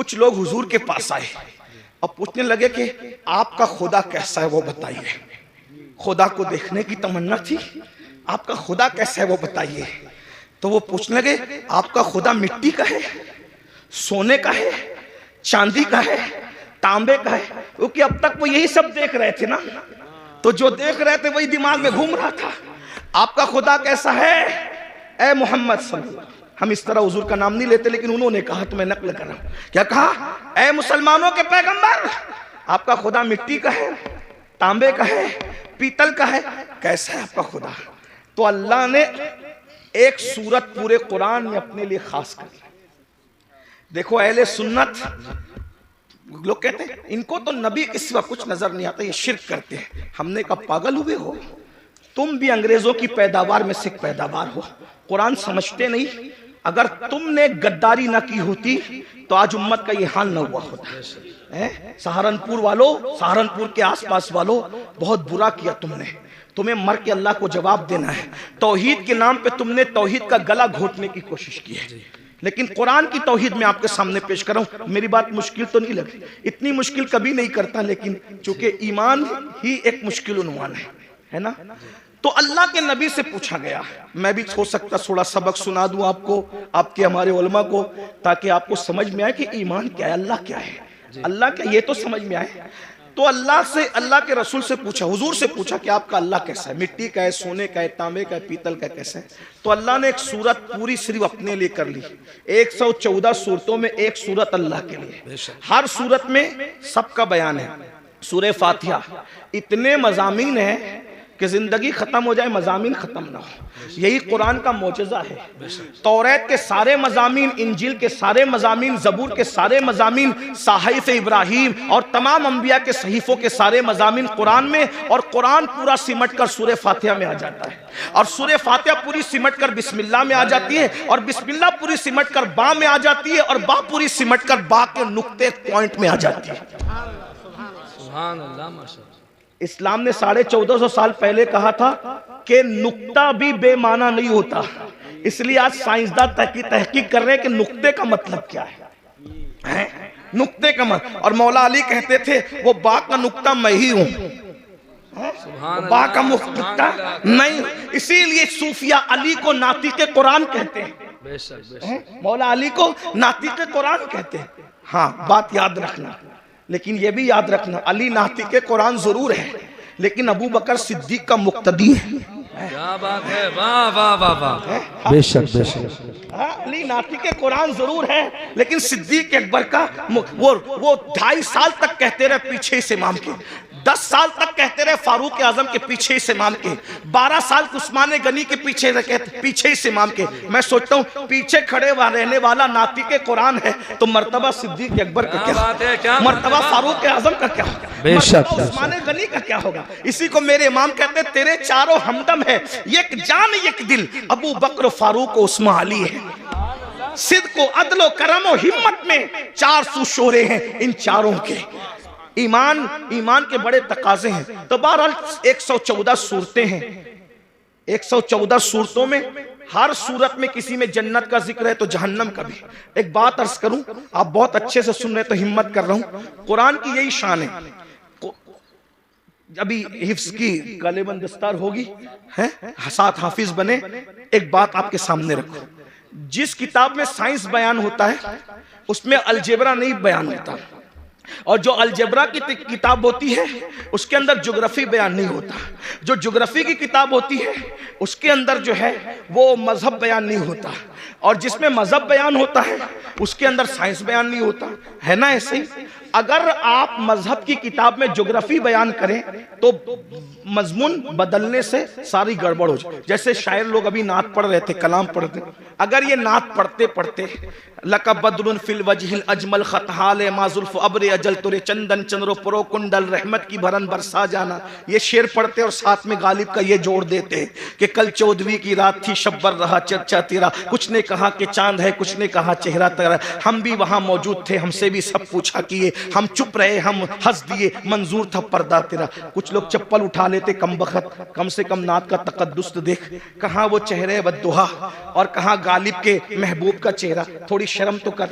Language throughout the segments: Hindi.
कुछ लोग हुजूर के पास आए और पूछने लगे कि आपका खुदा कैसा है वो बताइए। खुदा को देखने की तमन्ना थी, आपका खुदा कैसा है वो बताइए। तो वो पूछने लगे आपका खुदा मिट्टी का है, सोने का है, चांदी का है, तांबे का है? क्योंकि अब तक वो यही सब देख रहे थे ना, तो जो देख रहे थे वही दिमाग में घूम रहा था। आपका खुदा कैसा है ए मोहम्मद सल्लल्लाहु, हम इस तरह हुजूर का नाम नहीं लेते लेकिन उन्होंने कहा तो मैं नकल कर रहा हूं। क्या कहा? ए मुसलमानों के पैगंबर, आपका खुदा मिट्टी का है, तांबे का है, पीतल का है, कैसा है आपका खुदा? तो अल्लाह ने एक सूरत पूरे कुरान में अपने लिए खास कर दी। देखो अहले सुन्नत लोग कहते हैं इनको तो नबी के सिवा कुछ नजर नहीं आता, ये शिर्क करते हैं। हमने कहा पागल हुए हो, तुम भी अंग्रेजों की पैदावार में से पैदावार हो, कुरान समझते नहीं। अगर तुमने गद्दारी ना की होती तो आज उम्मत का ये हाल ना हुआ होता। सहारनपुर वालों, सहारनपुर के आसपास वालों, बहुत बुरा किया तुमने, तुम्हें मर के अल्लाह को जवाब देना है। तौहीद के नाम पे तुमने तौहीद का गला घोटने की कोशिश की है, लेकिन कुरान की तौहीद में आपके सामने पेश कर रहा हूं। मेरी बात मुश्किल तो नहीं लगी, इतनी मुश्किल कभी नहीं करता, लेकिन चूंकि ईमान ही एक मुश्किल उन्वान है ना। तो अल्लाह के नबी से पूछा गया, मैं भी हो सकता थोड़ा सबक सुना दूं आपको, आपके हमारे उलमा को, ताकि आपको समझ में आए कि ईमान क्या है, अल्लाह क्या है, अल्लाह क्या, ये तो समझ में आए। तो अल्लाह से, अल्लाह के रसूल से पूछा, हुजूर से पूछा कि आपका अल्लाह कैसा है, मिट्टी का है, सोने का है, तांबे का है, पीतल का कैसा है? तो अल्लाह ने एक सूरत पूरी सिर्फ अपने लिए कर ली। 114 सूरतों में एक सूरत अल्लाह के लिए, हर सूरत में सबका बयान है। सूरह फातिहा इतने मज़ामीन है कि जिंदगी खत्म हो जाए मज़ामीन खत्म ना हो, यही कुरान का मौजज़ा है। तौरात के सारे मज़ामीन, इंजील के सारे मज़ामीन, ज़बूर के सारे मज़ामीन, सहीफ़े इब्राहीम और तमाम अंबिया के सहीफ़ों के सारे मज़ामीन कुरान में, और कुरान पूरा सिमट कर सूरह फातिहा में आ जाता है, और सूरह फातिहा पूरी सिमट कर बिस्मिल्लाह में आ जाती है, और बिस्मिल्लाह पूरी सिमट कर बा में आ जाती है, और बा पूरी सिमट कर बा के नुक्ते पॉइंट में आ जाती है। सुभान अल्लाह। माशाअल्लाह। इस्लाम ने 1450 साल पहले कहा था कि नुक्ता भी बेमाना नहीं होता, इसलिए आज साइंसदान तहकीक कर रहे हैं कि नुक्ते का मतलब क्या है, नुक्ते का मतलब। और मौला अली कहते थे वो बा का नुक्ता मैं ही हूं, बा का नुक्ता नहीं, इसीलिए सूफिया अली को नातिक़े कुरान कहते हैं, मौला अली को नातिक़े कुरान कहते हैं। हाँ, बात याद रखना, लेकिन ये भी याद रखना अली नातिक़े कुरान जरूर है, लेकिन अबू बकर सिद्दीक का मुक्तदी है। क्या बात है, वाह वाह वाह वाह, बेशक बेशक। अली नातिक़े कुरान जरूर है, लेकिन सिद्दीक अकबर का वो 2.5 साल तक कहते रहे पीछे से इमाम के, 10 साल तक कहते रहे फारूक आजम के पीछे से इमाम के, 12 साल उस्मान गनी के पीछे से इमाम के। मैं सोचता हूँ पीछे खड़े रहने वाला नातिक़े कुरान है, तो मर्तबा सिद्दीक अकबर का क्या, मर्तबा फारूक आजम का क्या होगा, बेशक उस्मान गनी का क्या होगा? इसी को मेरे इमाम कहते तेरे चारों हमदम है, एक जान एक दिल, अबू बकर फारूक उस्मान अली है। सिद्क़ को अदलो करम और हिम्मत में 400 शोरे हैं इन चारों के। ईमान के बड़े तकाजे हैं। तो बहरहाल 114 सूरतें हैं, 114 सूरतों में हर सूरत में किसी में जन्नत का जिक्र है तो जहन्नम का भी। एक बात अर्ज करूं, आप बहुत अच्छे से सुन रहे तो हिम्मत कर रहा हूं, कुरान की यही शान है। अभी हिफ्ज की गालिबन दस्तार होगी है, साथ हाफिज बने। एक बात आपके सामने रखो, जिस किताब में साइंस बयान होता है उसमें अलजेब्रा नहीं बयान होता, और जो अलजेब्रा की किताब होती है उसके अंदर ज्योग्राफी बयान नहीं होता। जो ज्योग्राफी की किताब होती है उसके अंदर जो है वो मजहब बयान नहीं होता, और जिसमें मजहब बयान होता है उसके अंदर साइंस बयान नहीं होता, है ना। ऐसे ही अगर आप मजहब की किताब में ज्योग्राफी बयान करें तो मजमून बदलने से सारी गड़बड़ हो जाए। जैसे शायर लोग अभी नात पढ़ रहे थे, कलाम पढ़ते, अगर ये नात पढ़ते पढ़ते लक़ब बद्रुन फिल वजहिल अजमल खतहाले माजुल्फ अब्र अजल तुरे चंदन चंद्रो पुरो कुंडल रहमत की भरन बरसा जाना, ये शेर पढ़ते और साथ में गालिब का ये जोड़ देते कि कल 14वीं की रात थी शब्बर रहा चर्चा तेरा, कुछ ने कहा कि चांद है, कुछ ने कहा चेहरा तेरा, हम भी वहां मौजूद थे, हमसे भी सब पूछा किए, हम चुप रहे, हम हंस दिए, मंजूर था पर्दा तेरा। कुछ लोग चप्पल उठा लेते कम बखत, कम से कम नात का तकद्दुस तो देख, कहाँ वो चेहरे बद्दुहा और कहाँ गालिब के महबूब का चेहरा, थोड़ी शर्म तो कर।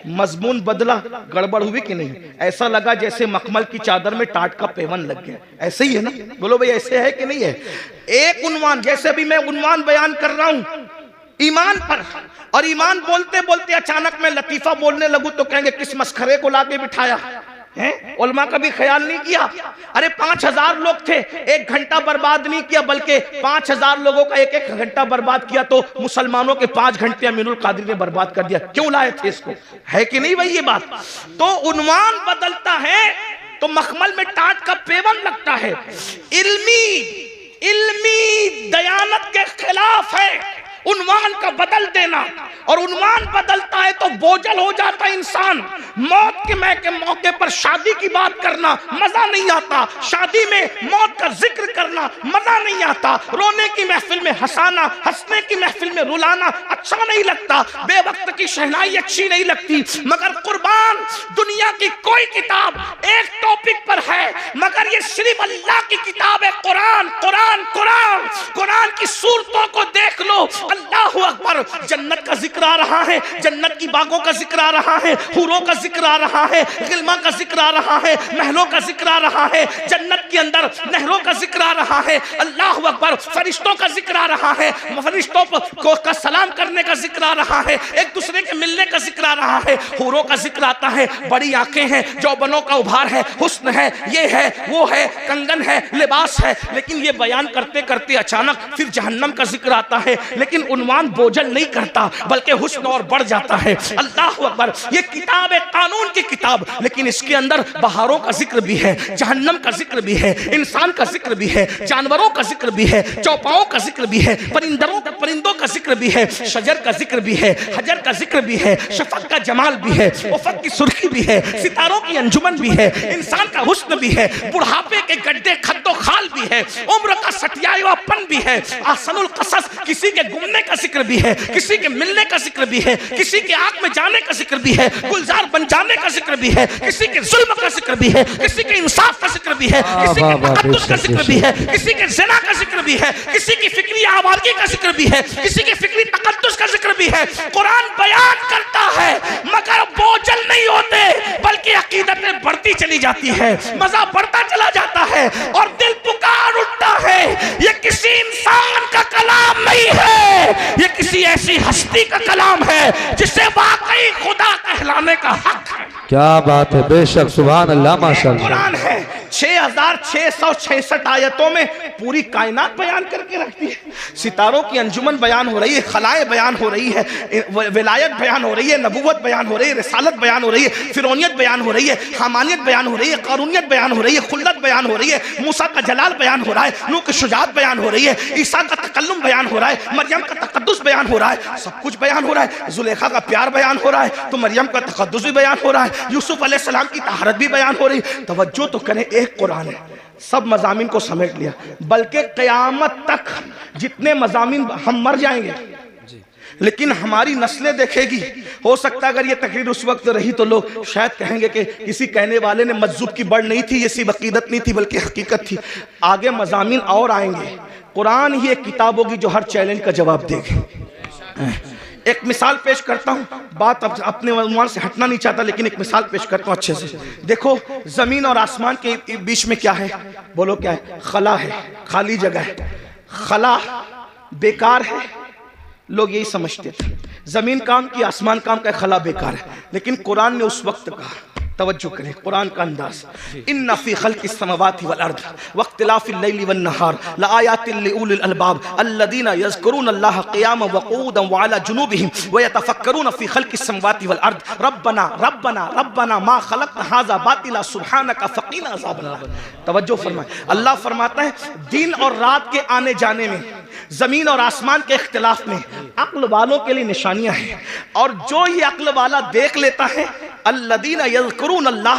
मजमून बदला, गड़बड़ हुई कि नहीं? ऐसा लगा जैसे मखमल की चादर में टाट का पेवन लग गया। ऐसे ही है ना? बोलो भाई ऐसे है कि नहीं है? एक उन्वान, जैसे अभी मैं उन्वान बयान कर रहा हूं ईमान पर, और ईमान बोलते बोलते अचानक मैं लतीफा बोलने लगूं तो कहेंगे किस मस्खरे को लाके बिठाया है? उलमा का भी ख्याल नहीं किया। अरे 5000 लोग थे, 1 घंटा बर्बाद नहीं किया, बल्कि 5000 लोगों का 1-1 घंटा बर्बाद किया, तो मुसलमानों के 5 घंटे अमीनुल कादिर ने बर्बाद कर दिया। क्यों लाए थे इसको? है कि नहीं भाई ये बात? तो उन्वान बदलता है तो मखमल में टाट का पेवन लगता है। इल्मी दयानत के खिलाफ है उन्वान का बदल देना, और उन्वान बदलता है तो बोझल हो जाता है इंसान। मौत के मौके पर शादी की बात करना मजा नहीं आता, शादी में मौत का जिक्र करना मजा नहीं आता, रोने की महफिल में हंसाना, हंसने की महफिल में रुलाना अच्छा नहीं लगता, बेवक्त की शहनाई अच्छी नहीं लगती। मगर कुर्बान, दुनिया की कोई किताब एक टॉपिक पर है, मगर ये सिर्फ अल्लाह की किताब है, कुरान। कुरान कुरान कुरान की सूरतों को देख लो, अल्लाहु अकबर। जन्नत का जिक्र आ रहा है, जन्नत की बागों का जिक्र आ रहा है, हुरों का जिक्र आ रहा है, गिल्मा का जिक्र आ रहा है, महलों का जिक्र आ रहा है, जन्नत के अंदर नहरों का जिक्र आ रहा है, अल्लाहु अकबर। फरिश्तों का जिक्र आ रहा है, फरिश्तों को का सलाम करने का जिक्र आ रहा है, एक दूसरे के मिलने का जिक्र आ रहा है, हुरों का जिक्र आता है, बड़ी आंखें हैं, जौबनों का उभार है, हुस्न है, ये है, वो है, कंगन है, लिबास है। लेकिन ये बयान करते करते अचानक फिर जहन्नम का जिक्र आता है, लेकिन उन्वान बोझल नहीं करता, बल्कि हुस्न और बढ़ जाता है। अल्लाह अकबर। ये किताब है, कानून की किताब, लेकिन इसके अंदर बहारों का जिक्र भी है, जहन्नम का जिक्र भी है, इंसान का जिक्र भी है, जानवरों का जिक्र भी है, चौपाओं का जिक्र भी है, परिंदों का जिक्र भी है, शजर का जिक्र भी है, हजर का जिक्र भी है, शफक का जमाल भी है, उफक की सुर्खी भी है, सितारों की अंजुमन भी है, इंसान का हुस्न भी है, बुढ़ापे के गड्ढे खद्दो खाल भी है, उम्र का सटियापन भी है, ahsanul qasas, किसी के घूमने का जिक्र भी है, किसी के मिलने का जिक्र भी है, किसी के आग में जाने का जिक्र भी है, गुलजार बन जाने का जिक्र भी है, किसी के जुल्म का जिक्र भी है, किसी के इंसाफ का जिक्र भी है, किसी के तकद्दुस का जिक्र भी है, किसी के ज़िना का जिक्र भी है, किसी की फिक्री आवारगी का जिक्र भी है, किसी के फिक्री तकद्दुस का जिक्र भी है। कुरान बयान करता है मगर बोझल नहीं होते, बल्कि अकीदतें बढ़ती चली जाती है, मजा बढ़ता चला जाता है, और दिल पुकार उठता है। ये किसी इंसान का कलाम नहीं है, ये किसी ऐसी हस्ती का कलाम है जिसे वाकई खुदा कहलाने का हक है। क्या बात है, बेशक, सुभान अल्लाह, माशाअल्लाह। कुरान है 6666 आयतों में पूरी कायनात बयान करके रखती है। सितारों की अंजुमन बयान हो रही है, खलाएं बयान हो रही है, विलायत बयान हो रही है, नबूवत बयान हो रही है, रिसालत बयान हो रही है, फिरौनियत बयान हो रही है, हामानियत बयान हो रही है, कारूनियत बयान हो रही है, खुल्लत बयान हो रही है, मूसा का जलाल बयान हो रहा है, नूह की शुजाअत बयान हो रही है, ईसा का तकल्लुम बयान हो रहा है, मरियम का तकद्दुस बयान हो रहा है, सब कुछ बयान हो रहा है। जुलेखा का प्यार बयान हो रहा है तो मरियम का तकद्दुस भी बयान हो रहा है, यूसुफ अलैहिस्सलाम की तहारत भी बयान हो रही है। तवज्जो तो करें, एक कुरान है, सब मज़ामीन को समेट लिया, बल्कि क़यामत तक जितने मज़ामीन, हम मर जाएंगे लेकिन हमारी नस्लें देखेगी। हो सकता है अगर ये तकरीर उस वक्त रही तो लोग शायद कहेंगे कि किसी कहने वाले ने मज्जूब की बड़ नहीं थी, ये सिर्फ अकीदत नहीं थी बल्कि हकीकत थी। आगे मज़ामीन और आएंगे, कुरान ही एक किताब होगी जो हर चैलेंज का जवाब देगी। एक मिसाल पेश करता हूँ, बात अब अपने उन्वान से हटना नहीं चाहता लेकिन एक मिसाल पेश करता हूँ अच्छे से। देखो जमीन और आसमान के बीच में क्या है? बोलो क्या है? खला है, खाली जगह है। खला बेकार है, लोग यही समझते थे, जमीन काम की, आसमान काम का, खला बेकार है। लेकिन कुरान ने उस वक्त कहा, तवज्जो करें कुरान का अंदाज, इन्ना फी खल्क़िस समावाति वल अर्द वख्तिलाफ़िल लैलि वन नहार लआयातिल लिउलिल अलबाब अल्लज़ीना यज़कुरूनल्लाह क़ियामन व क़ुऊदन व अला जुनूबिहिम व यतफ़क्करून फी खल्क़िस समावाति वल अर्द रब्बना रब्बना रब्बना मा खलक़्ता हाज़ा बातिला सुब्हानका फ़क़ीना अज़ाबन्नार। तवज्जो फरमाएं, अल्लाह फरमाता है दिन और रात के आने जाने में, जमीन और आसमान के इख्तिलाफ में अक्ल वालों के लिए निशानियां हैं, और जो ये अक्ल वाला देख लेता है, अल्लज़ीना यज़कुरून अल्लाह,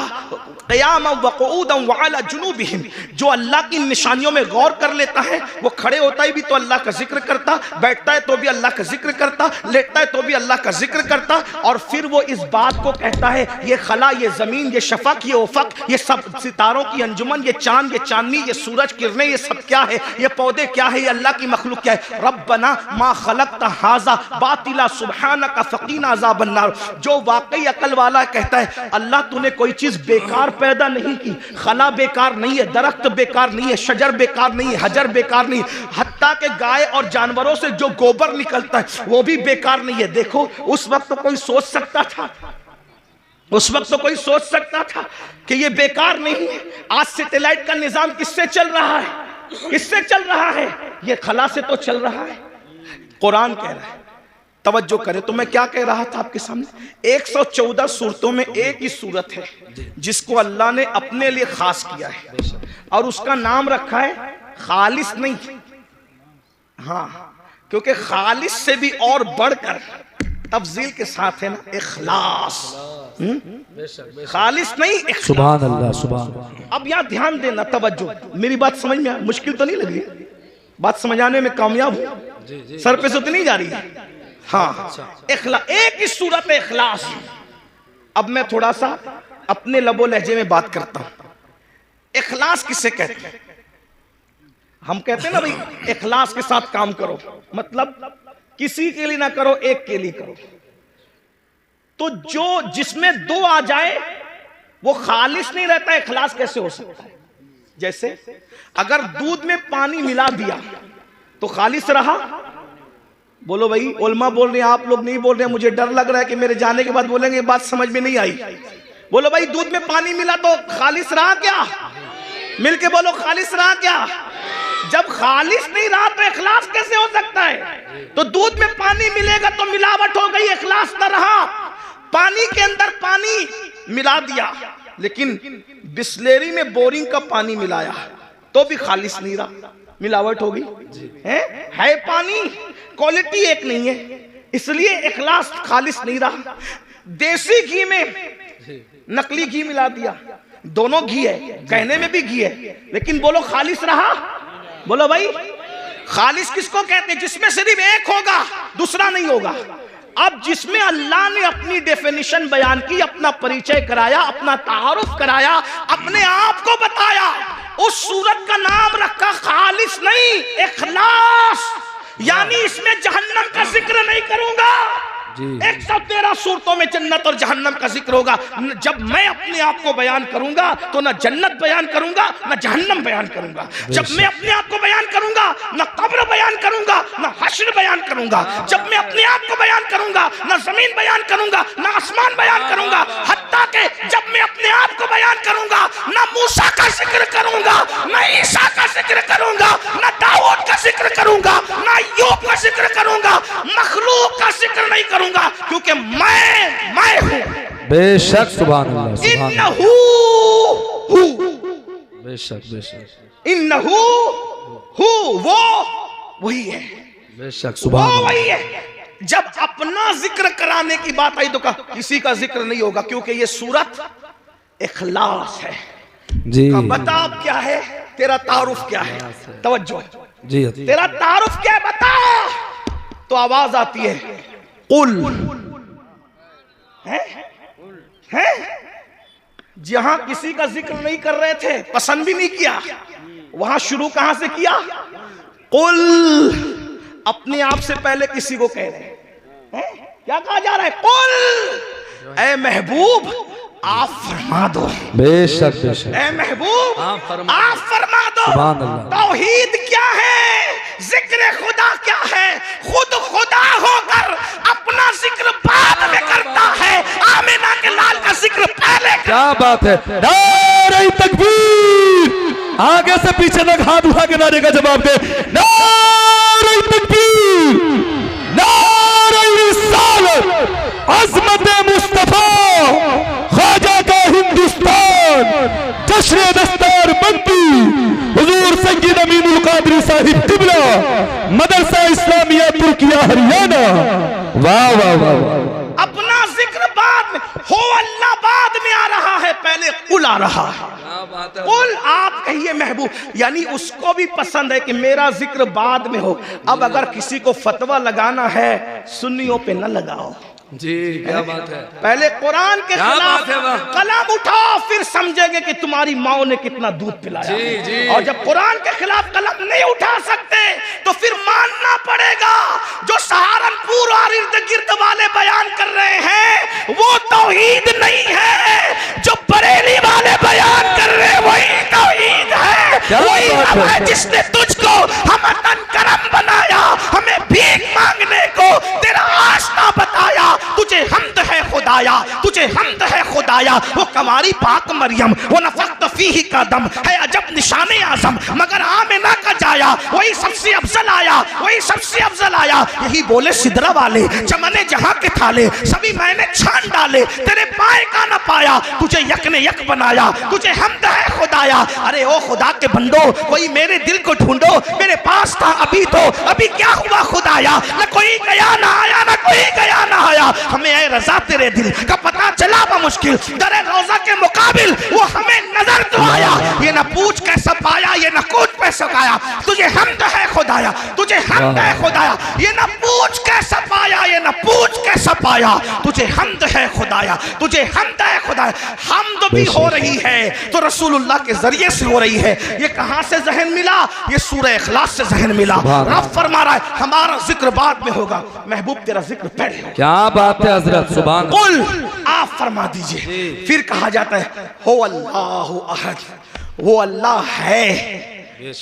क़ियामन व क़ुऊदन व अला जुनूबिहिम, जो अल्लाह की निशानियों में गौर कर लेता है, वो खड़े होता ही भी तो अल्लाह का जिक्र करता, बैठता है तो भी अल्लाह का जिक्र करता, लेटता है तो भी अल्लाह का जिक्र करता, और फिर वो इस बात को कहता है ये खला, ये ज़मीन, ये शफ़क़, ये उफ़क़, ये सब सितारों की अंजुमन, ये चांद, ये चांदनी, ये सूरज किरणें, ये सब क्या है, ये पौधे क्या है, ये अल्लाह की मखलूक क्या है। रब्बना मा खलक़्ता हाज़ा बातिला सुब्हानका फ़क़ीना अज़ाबन नार। जो वाकई अकल वाला कहता है अल्लाह तूने कोई चीज़ बेकार पैदा नहीं की, खला बेकार नहीं है, दरख्त बेकार नहीं है, शजर बेकार नहीं है, हजर बेकार नहीं, हत्ता के गाय और जानवरों से जो गोबर निकलता है वो भी बेकार नहीं है। देखो उस वक्त तो कोई सोच सकता था, उस वक्त तो कोई सोच सकता था कि ये बेकार नहीं है। आज सैटेलाइट का निजाम किससे चल रहा है, किससे चल रहा है, ये खला से तो चल रहा है। कुरान कह रहा है, तवज्जो करें तो मैं क्या कह रहा था आपके सामने, 114 सूरतों में एक ही सूरत है जिसको अल्लाह ने अपने लिए खास किया है और उसका नाम रखा है खालिस नहीं, हाँ, क्योंकि खालिस से भी और बढ़कर तफजील के साथ है ना इखलास। खालिस नहीं, सुभान अल्लाह, सुभान अल्लाह। अब यहाँ ध्यान देना, तवज्जो, मेरी बात समझ में मुश्किल तो नहीं लगी, बात समझाने में कामयाब हूँ, सर पे से तो नहीं जा रही है। हाँ, इखलास, एक ही सूरत है इखलास। अब मैं थोड़ा सा अपने लबो लहजे में बात करता हूं। इखलास किसे कहते हैं? हम कहते हैं ना भाई इखलास के साथ काम करो, मतलब किसी के लिए ना करो, एक के लिए करो। तो जो जिसमें दो आ जाए वो खालिस नहीं रहता, इखलास कैसे हो सकता है? जैसे अगर दूध में पानी मिला दिया तो खालिस रहा? बोलो भाई, उलमा बोल रहे हैं, आप लोग नहीं बोल रहे हैं, मुझे डर लग रहा है कि मेरे जाने के बाद बोलेंगे बात समझ में नहीं आई। बोलो भाई, दूध में पानी मिला तो खालिस रहा क्या? मिलके बोलो, खालिस रहा क्या? जब खालिस नहीं रहा तो इखलास कैसे हो सकता है? तो दूध में पानी मिलेगा तो मिलावट हो गई, इखलास न रहा। पानी के अंदर पानी मिला दिया, लेकिन बिस्लेरी में बोरिंग का पानी मिलाया तो भी खालिस नहीं रहा, मिलावट होगी। है पानी, क्वालिटी एक नहीं है, इसलिए इखलास खालिस नहीं रहा। देसी घी में नकली घी मिला दिया, दोनों घी है, कहने में भी घी है, लेकिन बोलो खालिस रहा? बोलो भाई, खालिस किसको कहते हैं? जिसमें सिर्फ एक होगा, दूसरा नहीं होगा। अब जिसमें अल्लाह ने अपनी डेफिनेशन बयान की, अपना परिचय कराया, अपना तारुफ कराया, अपने आप को बताया, उस सूरत का नाम रखा खालिस नहीं, इखलास। यानी इसमें जहन्नम का जिक्र नहीं करूंगा। 113 सूरतों में जन्नत और जहन्नम का जिक्र होगा। जब मैं अपने आप को बयान करूंगा तो ना जन्नत बयान करूंगा ना जहन्नम बयान करूंगा। जब मैं अपने आप को बयान करूंगा ना कब्र बयान करूंगा ना हश्र बयान करूंगा। जब मैं अपने आप को बयान करूंगा ना जमीन बयान करूंगा ना आसमान बयान करूंगा। हत्ता के जब मैं अपने आप को बयान करूंगा ना मूसा का जिक्र करूंगा ना ईसा का जिक्र करूंगा ना दाऊद का जिक्र करूंगा ना अय्यूब का जिक्र करूंगा, मखलूक का जिक्र नहीं करूंगा, क्योंकि मैं हूं। बेशक, सुभान अल्लाह, सुभान इन्नहू हू, बेशक बेशक, इन्नहू हू, वो वही है, बेशक, सुभान वो अल्लाह। वही है। जब अपना जिक्र कराने की बात आई तो कहा किसी का जिक्र नहीं होगा, क्योंकि ये सूरत इखलास है। जी, बता अब क्या है तेरा तारुफ, क्या है? तवज्जो जी, तेरा तारुफ क्या है बता। तो आवाज आती है कुल, है? जहां किसी का जिक्र नहीं कर रहे थे, पसंद भी नहीं किया, वहां शुरू कहां से किया? कुल। अपने आप से पहले किसी को कह रहे हैं, क्या कहा जा रहा है? कुल, ए महबूब आप फरमा दो। बेशक बेशक, ए महबूब आप फरमा दो। सुभान अल्लाह। तौहीद क्या है? जिक्र खुदा क्या है? खुद खुदा होकर अपना जिक्र बाद में करता है, आमिना के लाल का जिक्र पहले। क्या बात है, नारे तकबीर। आगे से पीछे तक हाथ उठा के नारे का जवाब दे। नारे तकबीर, नारे रिसालत, अज़मत मुस्तफा, ख्वाजा का हिंदुस्तान, जश्न दस्तार बंदी, हुजूर सैयद अमीनुल कादरी साहिब किबला, मदरसा इस्लामिया तुर्किया हरियाणा। वाह वाह वाह। अपना जिक्र बाद में हो, अल्लाह बाद में आ रहा है, पहले कुल आ रहा है। क्या बात है। कुल आप कहिए महबूब, यानी उसको भी पसंद है कि मेरा जिक्र बाद में हो। अब अगर किसी को फतवा लगाना है सुन्नियों पे न लगाओ जी, क्या बात है। पहले कुरान के क्या खिलाफ बात है, वाह। कलम उठाओ, फिर समझेंगे कि तुम्हारी माँ ने कितना दूध पिलाया। जी, जी। और जब कुरान के खिलाफ कलम नहीं उठा सकते तो फिर मानना पड़ेगा जो सहारनपुर और इर्द गिर्द वाले बयान कर रहे हैं वो तौहीद नहीं है, जो बरेली वाले बयान कर रहे हैं वही तौहीद है। क्या वही बात रब है। है जिसने तुझको हमतन करम बनाया, हमें भीख मांगने को तेरा आसना बताया। तुझे हमद है खुदाया, तुझे हमद है खुदाया। वो कमारी पाक मरियम, वो नफख्त फीही का दम है अजब निशाने आजम, मगर आमिना का जाया वही सबसे अफजल आया, वही सबसे अफजल आया। यही बोले सिदरा वाले, चमने जहां के थाले सभी मैंने छान डाले, तेरे पाए का न पाया, तुझे यक ने यक बनाया, तुझे हमद है खुदाया। अरे ओ खुदा के बंदो, कोई मेरे दिल को ढूंढो, मेरे पास था अभी तो, अभी क्या हुआ खुदाया। न कोई गया ना आया, न कोई गया ना आया। हमें ऐ रजा तेरे दिल का पता चला मुश्किल, दरे रोजा के मुकाबिल वो हमें नजर तो आया। ये न पूछ कैसा पाया, ये न कूच पैसा गाया, तुझे हमद है खुदाया, तुझे हमद है खुदाया। ये न पूछ कैसा पाया, ये न पूछ कैसा पाया, तुझे हमद है खुदाया, तुझे हमद है खुदाया। हमद भी हो रही है तो रसूलुल्लाह के जरिए से हो रही है। ये कहां से जहन मिला? ये सूरह इखलास से जहन मिला। रब फरमा रहा है हमारा जिक्र बाद में होगा, महबूब तेरा जिक्र पहले होगा। क्या बात है हजरत, सुभान कुल आप फरमा दीजिए। फिर कहा जाता है हो अल्लाहु अहद, वो अल्लाह है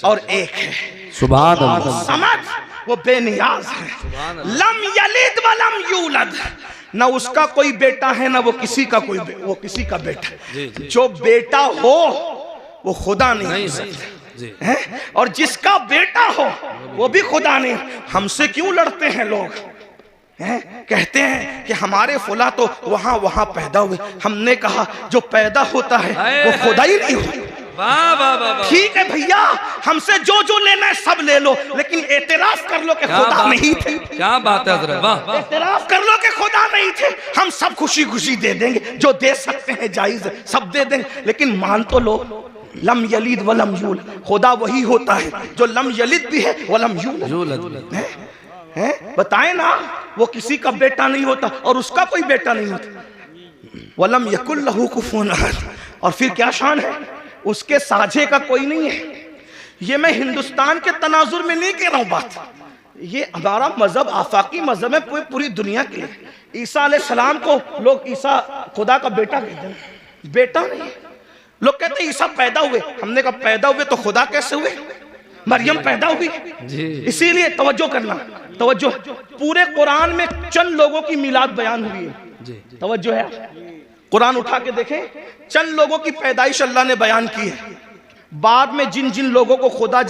और एक है। सुभान अल्लाह। समझ, वो बेनियाज है। लम यलिद व लम यूलद, ना उसका कोई बेटा है ना वो किसी का कोई वो किसी का बेटा। जो बेटा हो वो खुदा नहीं हो सकता है, और जिसका बेटा हो वो भी खुदा नहीं। हमसे क्यों लड़ते हैं लोग? कहते हैं कि हमारे फुला तो वहां वहां पैदा हुए। हमने कहा जो पैदा होता है वो खुदा ही नहीं होता। वाह वाह वाह। ठीक है भैया, हमसे जो जो लेना है सब ले लो, लेकिन एतराफ कर लो कि खुदा नहीं थे। क्या बात है हजरत, वाह। एतराफ कर लो कि खुदा नहीं थे। हम सब खुशी खुशी दे देंगे, जो दे सकते हैं जायज है सब दे देंगे, लेकिन मान तो लो लम यलिद व लम यूलद, खुदा वही होता है जो लम यलिद भी है व लम यूलद है। बताए ना, वो किसी का बेटा नहीं होता और उसका कोई बेटा नहीं होता। वलम यकुल लहू कुफुवन अहद, और फिर क्या शान है, उसके साझे का कोई नहीं है। ये मैं हिंदुस्तान के तनाजुर में नहीं कह रहा हूं बात, ये हमारा मजहब आफाकी मजहब है पूरी दुनिया के लिए। ईसा अलैहि सलाम को लोग ईसा खुदा का बेटा कहते हैं, बेटा नहीं। लोग कहते हैं ईसा पैदा हुए, हमने कहा पैदा हुए तो खुदा कैसे हुए? मरियम पैदा हुई। इसीलिए तवज्जो करना, तवज्जो, पूरे कुरान में चंद लोगों की मिलाद बयान हुई है। तवज्जो है, कुरान उठा के देखें, चंद लोगों की पैदाइश अल्लाह ने बयान की है। बाद में जिन जिन लोगों को खुदा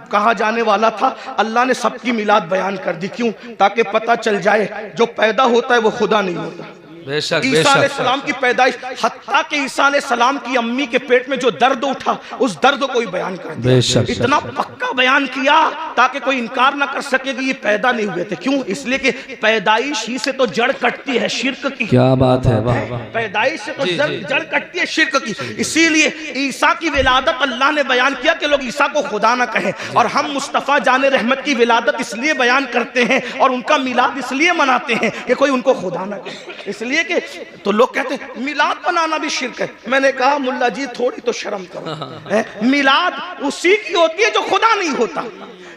कहा जाने वाला था अल्लाह ने सबकी मिलाद बयान कर दी। क्यों? ताकि पता चल जाए जो पैदा होता है वो खुदा नहीं होता। बेशक ईसा अलैहिस्सलाम की पैदाइश, हत्ता के ईसा अलैहिस्सलाम की अम्मी के पेट में जो दर्द उठा उस दर्द को ही बयान कर दिया। इतना पक्का बयान किया ताकि कोई इनकार ना कर सके कि ये पैदा नहीं हुए थे। क्यों? इसलिए कि पैदाइश ही से तो जड़ कटती है शिर्क की। क्या बात है, वाह वाह। पैदाइश से तो जड़ कटती है शिर्क की। इसीलिए ईसा की विलादत अल्लाह ने बयान किया कि लोग ईसा को खुदा ना कहें, और हम मुस्तफ़ा जाने रहमत की विलादत इसलिए बयान करते हैं और उनका मिलाद इसलिए मनाते हैं कि कोई उनको खुदा ना कहे। इसलिए कि तो लोग कहते हैं मिलाद बनाना भी शिर्क है। मैंने कहा मुल्ला जी थोड़ी तो शर्म करो, मिलाद उसी की होती है जो खुदा नहीं होता।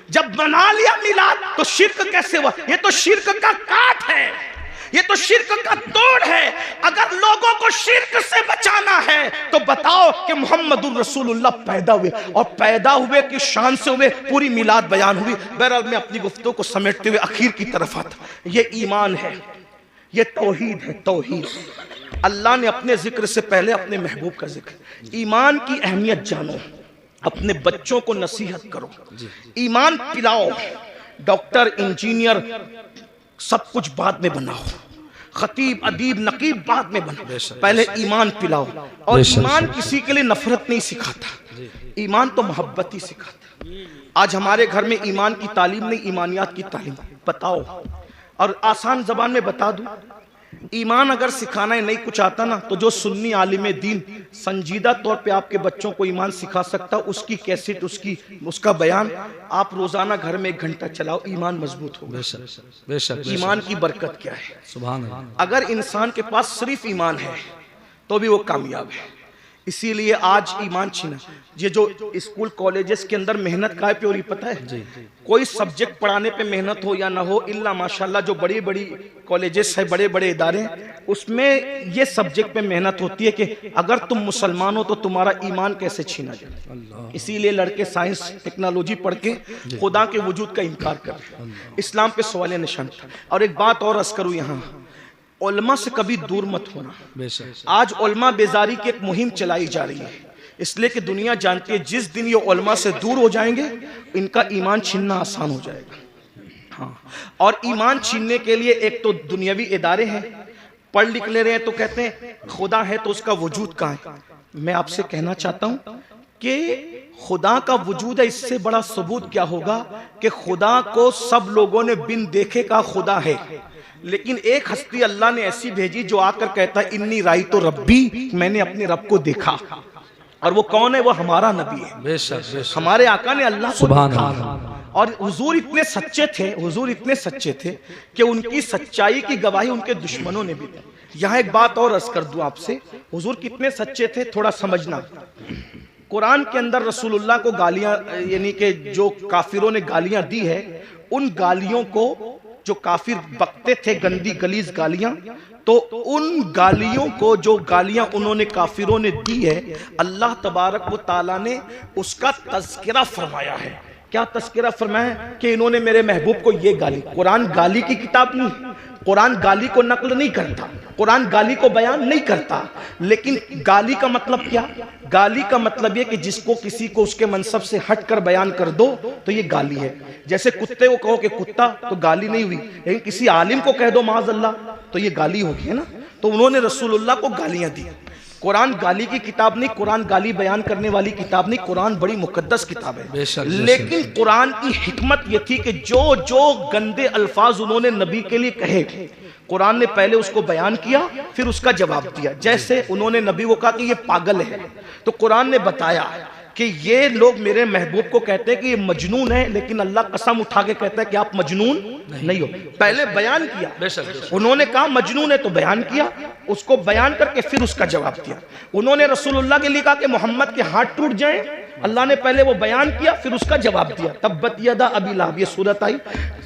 जब बना लिया मिलाद तो शिर्क कैसे हुआ? ये तो शिर्क का काट है, ये तो शिर्क का तोड़ है। अगर लोगों को शिर्क से बचाना है तो बताओ कि मोहम्मदुर रसूलुल्लाह पैदा हुए, और पैदा हुए की शान से हुए, पूरी मिलाद बयान हुई। बहरहाल मैं अपनी गुफ्तगू को समेटते हुए आखिर की तरफ आता। ये ईमान है, ये तौहीद है। तौहीद, अल्लाह ने अपने जिक्र से पहले अपने महबूब का जिक्र। ईमान की अहमियत जानो, अपने बच्चों को नसीहत करो, ईमान पिलाओ। डॉक्टर इंजीनियर सब कुछ बाद में बनाओ, खतीब अदीब नकीब बाद में बनाओ, पहले ईमान पिलाओ। और ईमान किसी के लिए नफरत नहीं सिखाता, ईमान तो मोहब्बत ही सिखाता। आज हमारे घर में ईमान की तालीम नहीं, ईमानियात की तालीम। बताओ, और आसान जबान में बता दूं, ईमान अगर सिखाना ही नहीं कुछ आता ना, तो जो सुन्नी आलिम दीन संजीदा तौर पे आपके बच्चों को ईमान सिखा सकता, उसकी कैसेट, उसका बयान आप रोजाना घर में 1 घंटा चलाओ, ईमान मजबूत होगा। बेशक ईमान की बरकत क्या है? सुभान अल्लाह। अगर इंसान के पास सिर्फ ईमान है तो भी वो कामयाब है। इसीलिए आज ईमान छीना, ये जो स्कूल कॉलेजेस के अंदर मेहनत का पे हो रही पता है, कोई सब्जेक्ट पढ़ाने पे मेहनत हो या ना हो, इल्ला माशाल्लाह जो बड़ी बड़ी कॉलेजेस है, बड़े बड़े इदारे, उसमें ये सब्जेक्ट पे मेहनत होती है कि अगर तुम मुसलमान हो तो तुम्हारा ईमान कैसे छीना जाए। इसीलिए लड़के साइंस टेक्नोलॉजी पढ़ के खुदा के वजूद का इनकार कर रहे हैं। इस्लाम पे सवाल निशान। और एक बात और अर्ज करूं, यहाँ उलमा से कभी दूर मत होना। आज उलमा बेजारी की एक मुहिम चलाई जा रही है, इसलिए कि दुनिया जानती है जिस दिन ये उलमा से दूर हो जाएंगे इनका ईमान छीनना आसान हो जाएगा। हाँ, और ईमान छीनने के लिए एक तो दुनियावी इदारे हैं, पढ़ लिख ले रहे हैं तो कहते हैं खुदा है तो उसका वजूद कहाँ है। मैं आपसे कहना चाहता हूं कि खुदा का वजूद है, इससे बड़ा सबूत क्या होगा कि खुदा को सब लोगों ने बिन देखे का खुदा है, लेकिन एक हस्ती अल्लाह ने ऐसी भेजी जो आकर कहता है इन्नी राई तो रब्बी, मैंने अपने रब को देखा। और वो कौन है? वो हमारा नबी है। बेशक हमारे आका ने अल्लाह को देखा। और हुजूर इतने सच्चे थे, हुजूर इतने सच्चे थे कि उनकी सच्चाई की गवाही उनके दुश्मनों ने भी दी। यहाँ एक बात और अर्ज कर दूं आपसे, हुजूर कितने सच्चे थे थोड़ा समझना। कुरान के अंदर रसूलुल्लाह को गालियां, यानी कि जो काफिरों ने गालियां दी है, उन गालियों को जो काफिर बकते थे, गंदी गलीज गालियां, तो उन गालियों को, जो गालियां उन्होंने काफिरों ने दी है, अल्लाह तबारक व ताला ने उसका तज़किरा फरमाया है। क्या तज़किरा फरमाया? कि इन्होंने मेरे महबूब को ये गाली। कुरान गाली की किताब नहीं, कुरान गाली को नकल नहीं करता, कुरान गाली को बयान नहीं करता, लेकिन गाली का मतलब क्या? गाली का मतलब ये कि जिसको किसी को उसके मनसब से हटकर बयान कर दो तो ये गाली है। जैसे कुत्ते को कहो कि कुत्ता, तो गाली नहीं हुई, लेकिन किसी आलिम को कह दो माज़अल्लाह तो ये गाली होगी, है ना। तो उन्होंने रसूलुल्लाह को गालियां दी। कुरान गाली की किताब नहीं, कुरान गाली बयान करने वाली किताब नहीं, कुरान बड़ी मुकद्दस किताब है। लेकिन कुरान की हिकमत यह थी कि जो जो गंदे अल्फाज उन्होंने नबी के लिए कहे, कुरान ने पहले उसको बयान किया, फिर उसका जवाब दिया। जैसे उन्होंने नबी को कहा कि ये पागल है, तो कुरान ने बताया कि ये लोग मेरे महबूब को कहते हैं कि ये मजनून है, लेकिन अल्लाह कसम उठा के कहता है कि आप मजनून नहीं हो। पहले बयान किया, उन्होंने कहा मजनून है तो बयान किया, उसको बयान करके फिर उसका जवाब दिया। उन्होंने रसूलुल्लाह के लिए कहा कि मोहम्मद के हाथ टूट जाएं, अल्लाह ने पहले वो बयान किया, फिर उसका जवाब दिया। तब्बत यदा अबी लहब, ये सूरत आई।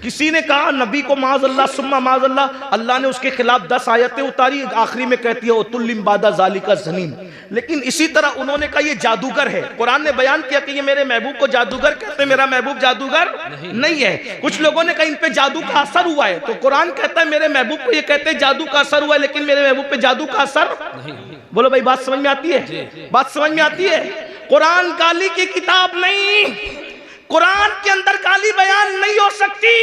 किसी ने कहा नबी को माज़अल्लाह सुम्मा माज़अल्लाह, अल्लाह ने उसके खिलाफ 10 आयतें उतारी, आखिरी में कहती है उतुल्लिम बादा ज़ालिका ज़नीम। लेकिन इसी तरह उन्होंने कहा ये जादूगर है, कुरान ने बयान किया कि ये मेरे महबूब को जादूगर कहते हैं, मेरा महबूब जादूगर नहीं है। कुछ लोगों ने कहा इन पे जादू का असर हुआ है, तो कुरान कहता है मेरे महबूब को ये कहते हैं जादू का असर हुआ है, लेकिन मेरे महबूब पे जादू का असर नहीं। बोलो भाई, बात समझ में आती है? बात समझ में आती है? कुरान गाली की किताब नहीं, कुरान के अंदर गाली बयान नहीं हो सकती,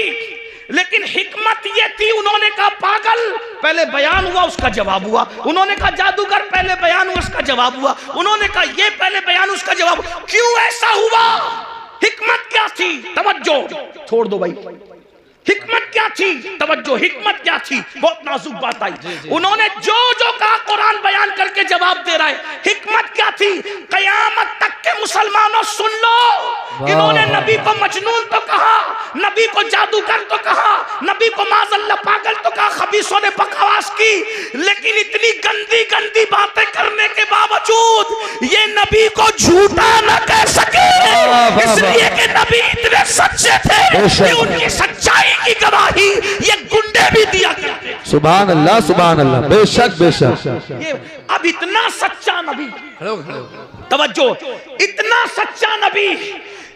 लेकिन हिकमत ये थी, उन्होंने कहा पागल, पहले बयान हुआ उसका जवाब हुआ। उन्होंने कहा जादूगर, पहले बयान हुआ उसका जवाब हुआ। उन्होंने कहा ये, पहले बयान उसका जवाब। क्यों ऐसा हुआ? हिकमत क्या थी? तवज्जो, छोड़ दो भाई, हिकमत क्या थी? तवज्जो, हिकमत क्या थी? बहुत नाजुक बात आई। उन्होंने जो जो कहा कुरान बयान करके जवाब दे रहा है। हिकमत क्या थी? कयामत तक के मुसलमानों सुन लो, इन्होंने नबी को मजनून तो कहा, नबी को जादूगर तो कहा, नबी को माज़अल्लाह पागल तो कहा, खबीसों ने बकवास की, लेकिन इतनी गंदी गंदी बातें करने के बावजूद ये नबी को झूठा न कह सके, इसलिए कि नबी इतने सच्चे थे कि उनकी सच्चाई की गवाही ये गुंडे भी दिया करते। सुभान अल्लाह, सुभान अल्लाह, बेशक बेशक। ये अब इतना सच्चा नबी, तवज्जो, इतना सच्चा नबी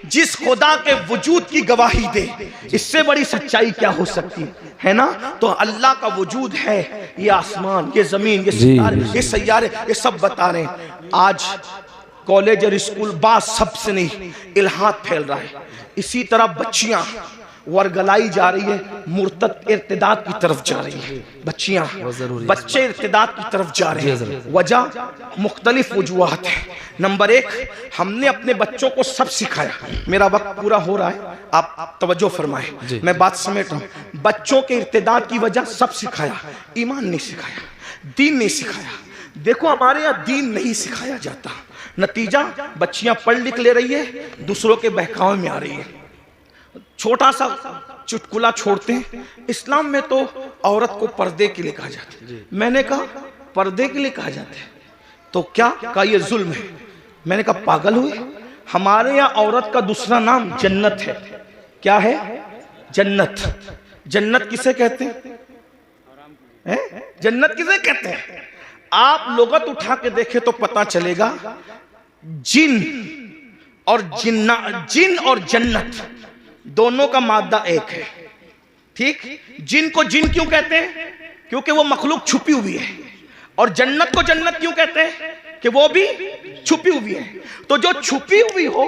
जिस खुदा के वजूद की गवाही दे, इससे बड़ी सच्चाई क्या हो सकती है ना। तो अल्लाह का वजूद है, ये आसमान, ये जमीन, ये सितारे, ये सैयारे, ये सब बता रहे हैं। आज कॉलेज और स्कूल बात सबसे नहीं, इल्हाद फैल रहा है। इसी तरह बच्चियां वर्गलाई जा रही है, मुर्तद इर्तिदाद की तरफ जा रही है। बच्चियां, बच्चे इर्तिदाद की तरफ जा रहे हैं। वजह मुख्तलिफ वजूहात है। नंबर एक, हमने अपने बच्चों को सब सिखाया। मेरा वक्त पूरा हो रहा है, आप तवज्जो फरमाएं, मैं बात समेट रहा हूं। बच्चों के इर्तिदाद की वजह सब सिखाया, ईमान नहीं सिखाया, दीन नहीं सिखाया। देखो हमारे यहाँ दीन नहीं सिखाया जाता, नतीजा बच्चियां पढ़ लिख ले रही है, दूसरों के बहकावे में आ रही है। छोटा सा चुटकुला छोड़ते हैं, इस्लाम में तो औरत को पर्दे के लिए कहा जाता है। मैंने कहा पर्दे के लिए कहा जाता है तो क्या कहा ये जुल्म है? मैंने कहा पागल हुए, हमारे यहाँ औरत का दूसरा नाम जन्नत है। क्या है? जन्नत। जन्नत किसे कहते हैं? जन्नत किसे कहते हैं? आप लोगत उठा के देखे तो पता चलेगा, जिन और जिन और जन्नत दोनों का मादा एक है। ठीक? जिन को जिन क्यों कहते हैं? क्योंकि वो मखलूक छुपी हुई है। और जन्नत को जन्नत क्यों कहते हैं? कि वो भी छुपी हुई है। तो जो छुपी हुई हो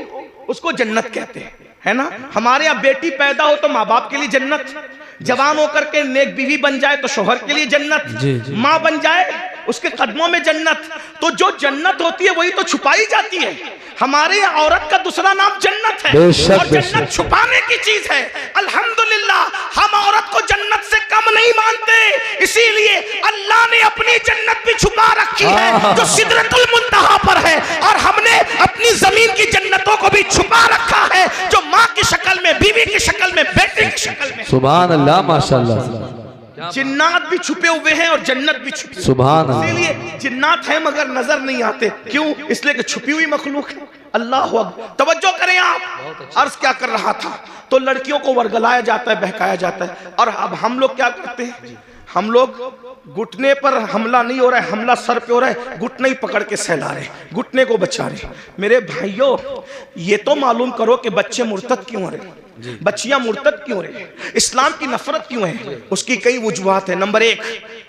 उसको जन्नत कहते हैं, है ना? हमारे यहाँ बेटी पैदा हो तो माँ बाप के लिए जन्नत, जवान होकर के नेक बीवी बन जाए तो शोहर के लिए जन्नत, माँ बन जाए उसके कदमों में जन्नत। तो जो जन्नत होती है वही तो छुपाई जाती है। हमारे यहाँ औरत का दूसरा नाम जन्नत है, और जन्नत छुपाने की चीज है। अल्हम्दुलिल्लाह हम औरत को जन्नत से कम नहीं मानते, इसीलिए अल्लाह ने अपनी जन्नत भी छुपा रखी है जो सिदरतुल मुंतहा पर है, और हमने अपनी जमीन की जन्नतों को भी छुपा रखा है जो माँ की शक्ल में, बीवी की शक्ल में, बेटे की शक्ल में। सुभान अल्लाह, माशाअल्लाह। जिन्नात भी छुपे हुए हैं और जन्नत भी छुपी। सुभान अल्लाह। इसीलिए जिन्नात है मगर नजर नहीं आते। क्यों? इसलिए कि छुपी हुई मखलूक है। अल्लाह अकबर। तवज्जो करें आप। अर्ज क्या कर रहा था? तो लड़कियों को वर्गलाया जाता है, बहकाया जाता है। और अब हम लोग क्या करते हैं? हम लोग घुटने पर हमला नहीं हो रहा है, हमला सर पे हो रहा है, घुटने ही पकड़ के सहला रहे, घुटने को बचा रहे। मेरे भाइयों, ये तो मालूम करो कि बच्चे मुर्तद क्यों हो रहे, बच्चियां मुर्तद क्यों रहे, इस्लाम की नफरत क्यों है? उसकी कई वजूहात है। नंबर एक,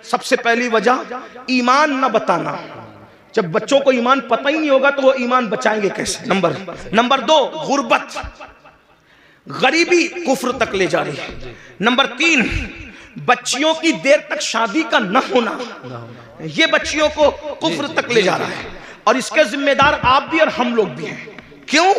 सबसे पहली वजह ईमान न बताना। जब बच्चों को ईमान पता ही नहीं होगा तो वो ईमान बचाएंगे कैसे? नंबर दो, गुर्बत, गरीबी कुफ्र तक ले जा रही है। नंबर तीन, बच्चियों की देर तक शादी का न होना, ये बच्चियों को कुफ्र तक ले जा रहा है। और इसके जिम्मेदार आप भी और हम लोग भी हैं। क्यों?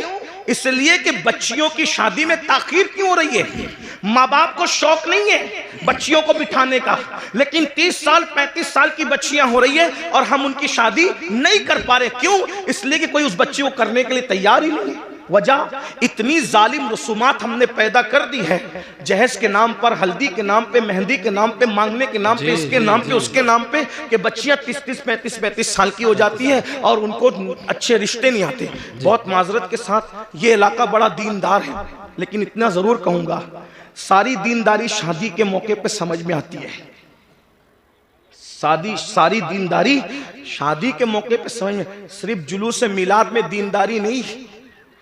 इसलिए कि बच्चियों की शादी में ताखीर क्यों हो रही है? माँ बाप को शौक नहीं है बच्चियों को बिठाने का, लेकिन 30 साल 35 साल की बच्चियां हो रही है और हम उनकी शादी नहीं कर पा रहे। क्यों? इसलिए कि कोई उस बच्ची को करने के लिए तैयार ही नहीं है। वजह, इतनी जालिम रसूमात हमने पैदा कर दी है, जहेज के नाम पर, हल्दी के नाम पे, मेहंदी के नाम पे, मांगने के नाम पे, इसके नाम पे, उसके नाम पे, कि बच्चियां 30-30, 35-35 साल की हो जाती है और उनको अच्छे रिश्ते नहीं आते। बहुत माजरत के साथ ये इलाका बड़ा दीनदार है, लेकिन इतना जरूर कहूंगा, सारी दीनदारी शादी के मौके पे समझ में आती है। सारी दीनदारी शादी के मौके पे समझ में, सिर्फ जुलूस मिलाद में दीनदारी नहीं,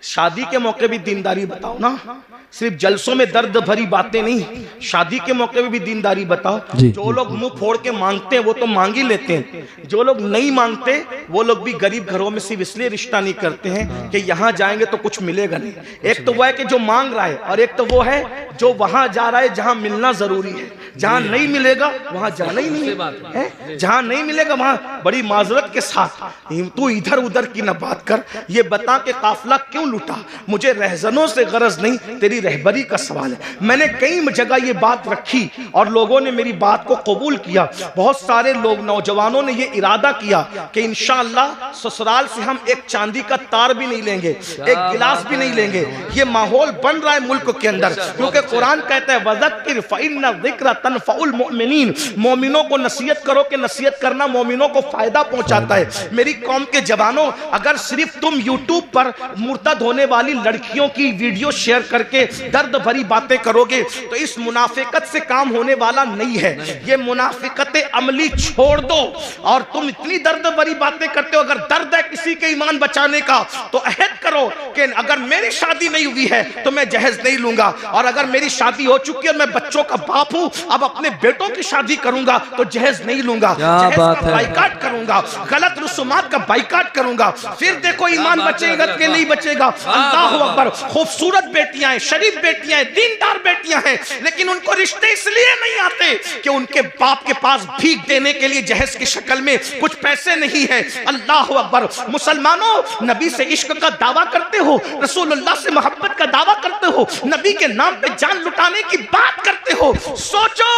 शादी के मौके भी दीनदारी बताओ ना। सिर्फ जलसों में दर्द भरी बातें नहीं, शादी के मौके में भी दीनदारी बताओ। जो लोग मुंह फोड़ के मांगते हैं वो तो मांग ही लेते हैं, जो लोग नहीं मांगते वो लोग भी गरीब घरों में सिर्फ इसलिए रिश्ता नहीं करते हैं कि यहाँ जाएंगे तो कुछ मिलेगा नहीं। एक तो वो है कि जो मांग रहा है, और एक तो वो है जो वहां जा रहा है जहां मिलना जरूरी है। जहां नहीं मिलेगा वहां जाना ही नहीं है, जहां नहीं मिलेगा वहां बड़ी माजरत के साथ तू इधर उधर की ना बात कर। ये बता के काफिला क्यों लूटा? मुझे रहजनों से गरज नहीं, तेरी रहबरी का सवाल है। मैंने कई जगह ये बात रखी और लोगों ने मेरी बात को कबूल किया। बहुत सारे लोग, नौजवानों ने ये इरादा किया कि इंशाअल्लाह ससुराल से हम एक चांदी का तार भी नहीं लेंगे, एक गिलास भी नहीं लेंगे। ये माहौल बन रहा है मुल्क के अंदर, क्योंकि कुरान कहता है वज़क्किर फ़इन्न ज़िक्र तनफ़उल मुमिनीन, मोमिनों को नसीहत करो कि नसीहत करना मोमिनों को फायदा पहुंचाता है। मेरी कौम के जवानों, अगर सिर्फ तुम यूट्यूब पर मुर्तद होने वाली लड़कियों की वीडियो शेयर करके दर्द भरी बातें करोगे तो इस मुनाफिकत से काम होने वाला नहीं है। ये मुनाफिकत अमली छोड़ दो, और तुम इतनी दर्द भरी बातें करते हो। अगर दर्द है किसी के ईमान बचाने का तो अहद करो कि अगर मेरी शादी नहीं हुई है तो मैं जहेज नहीं लूंगा, और अगर मेरी शादी हो चुकी है और मैं बच्चों का बाप हूं, अब अपने बेटों की शादी करूंगा तो जहेज नहीं लूंगा, जहेज का बाइकाट करूंगा, गलत रसूमात का बाइकाट करूंगा। फिर देखो ईमान बचेगा कि नहीं बचेगा। अल्लाह अकबर। खूबसूरत बेटियां हैं, शरीफ बेटियां हैं, दीनदार बेटियां हैं, लेकिन उनको रिश्ते इसलिए नहीं आते कि उनके बाप के पास भीख देने के लिए जहेज की शक्ल में कुछ पैसे नहीं है। अल्लाह अकबर। मुसलमानों, नबी से इश्क का दावा करते हो, रसूलुल्लाह से मोहब्बत का दावा करते हो, नबी के नाम पे जान लुटाने की बात करते हो। सोचो,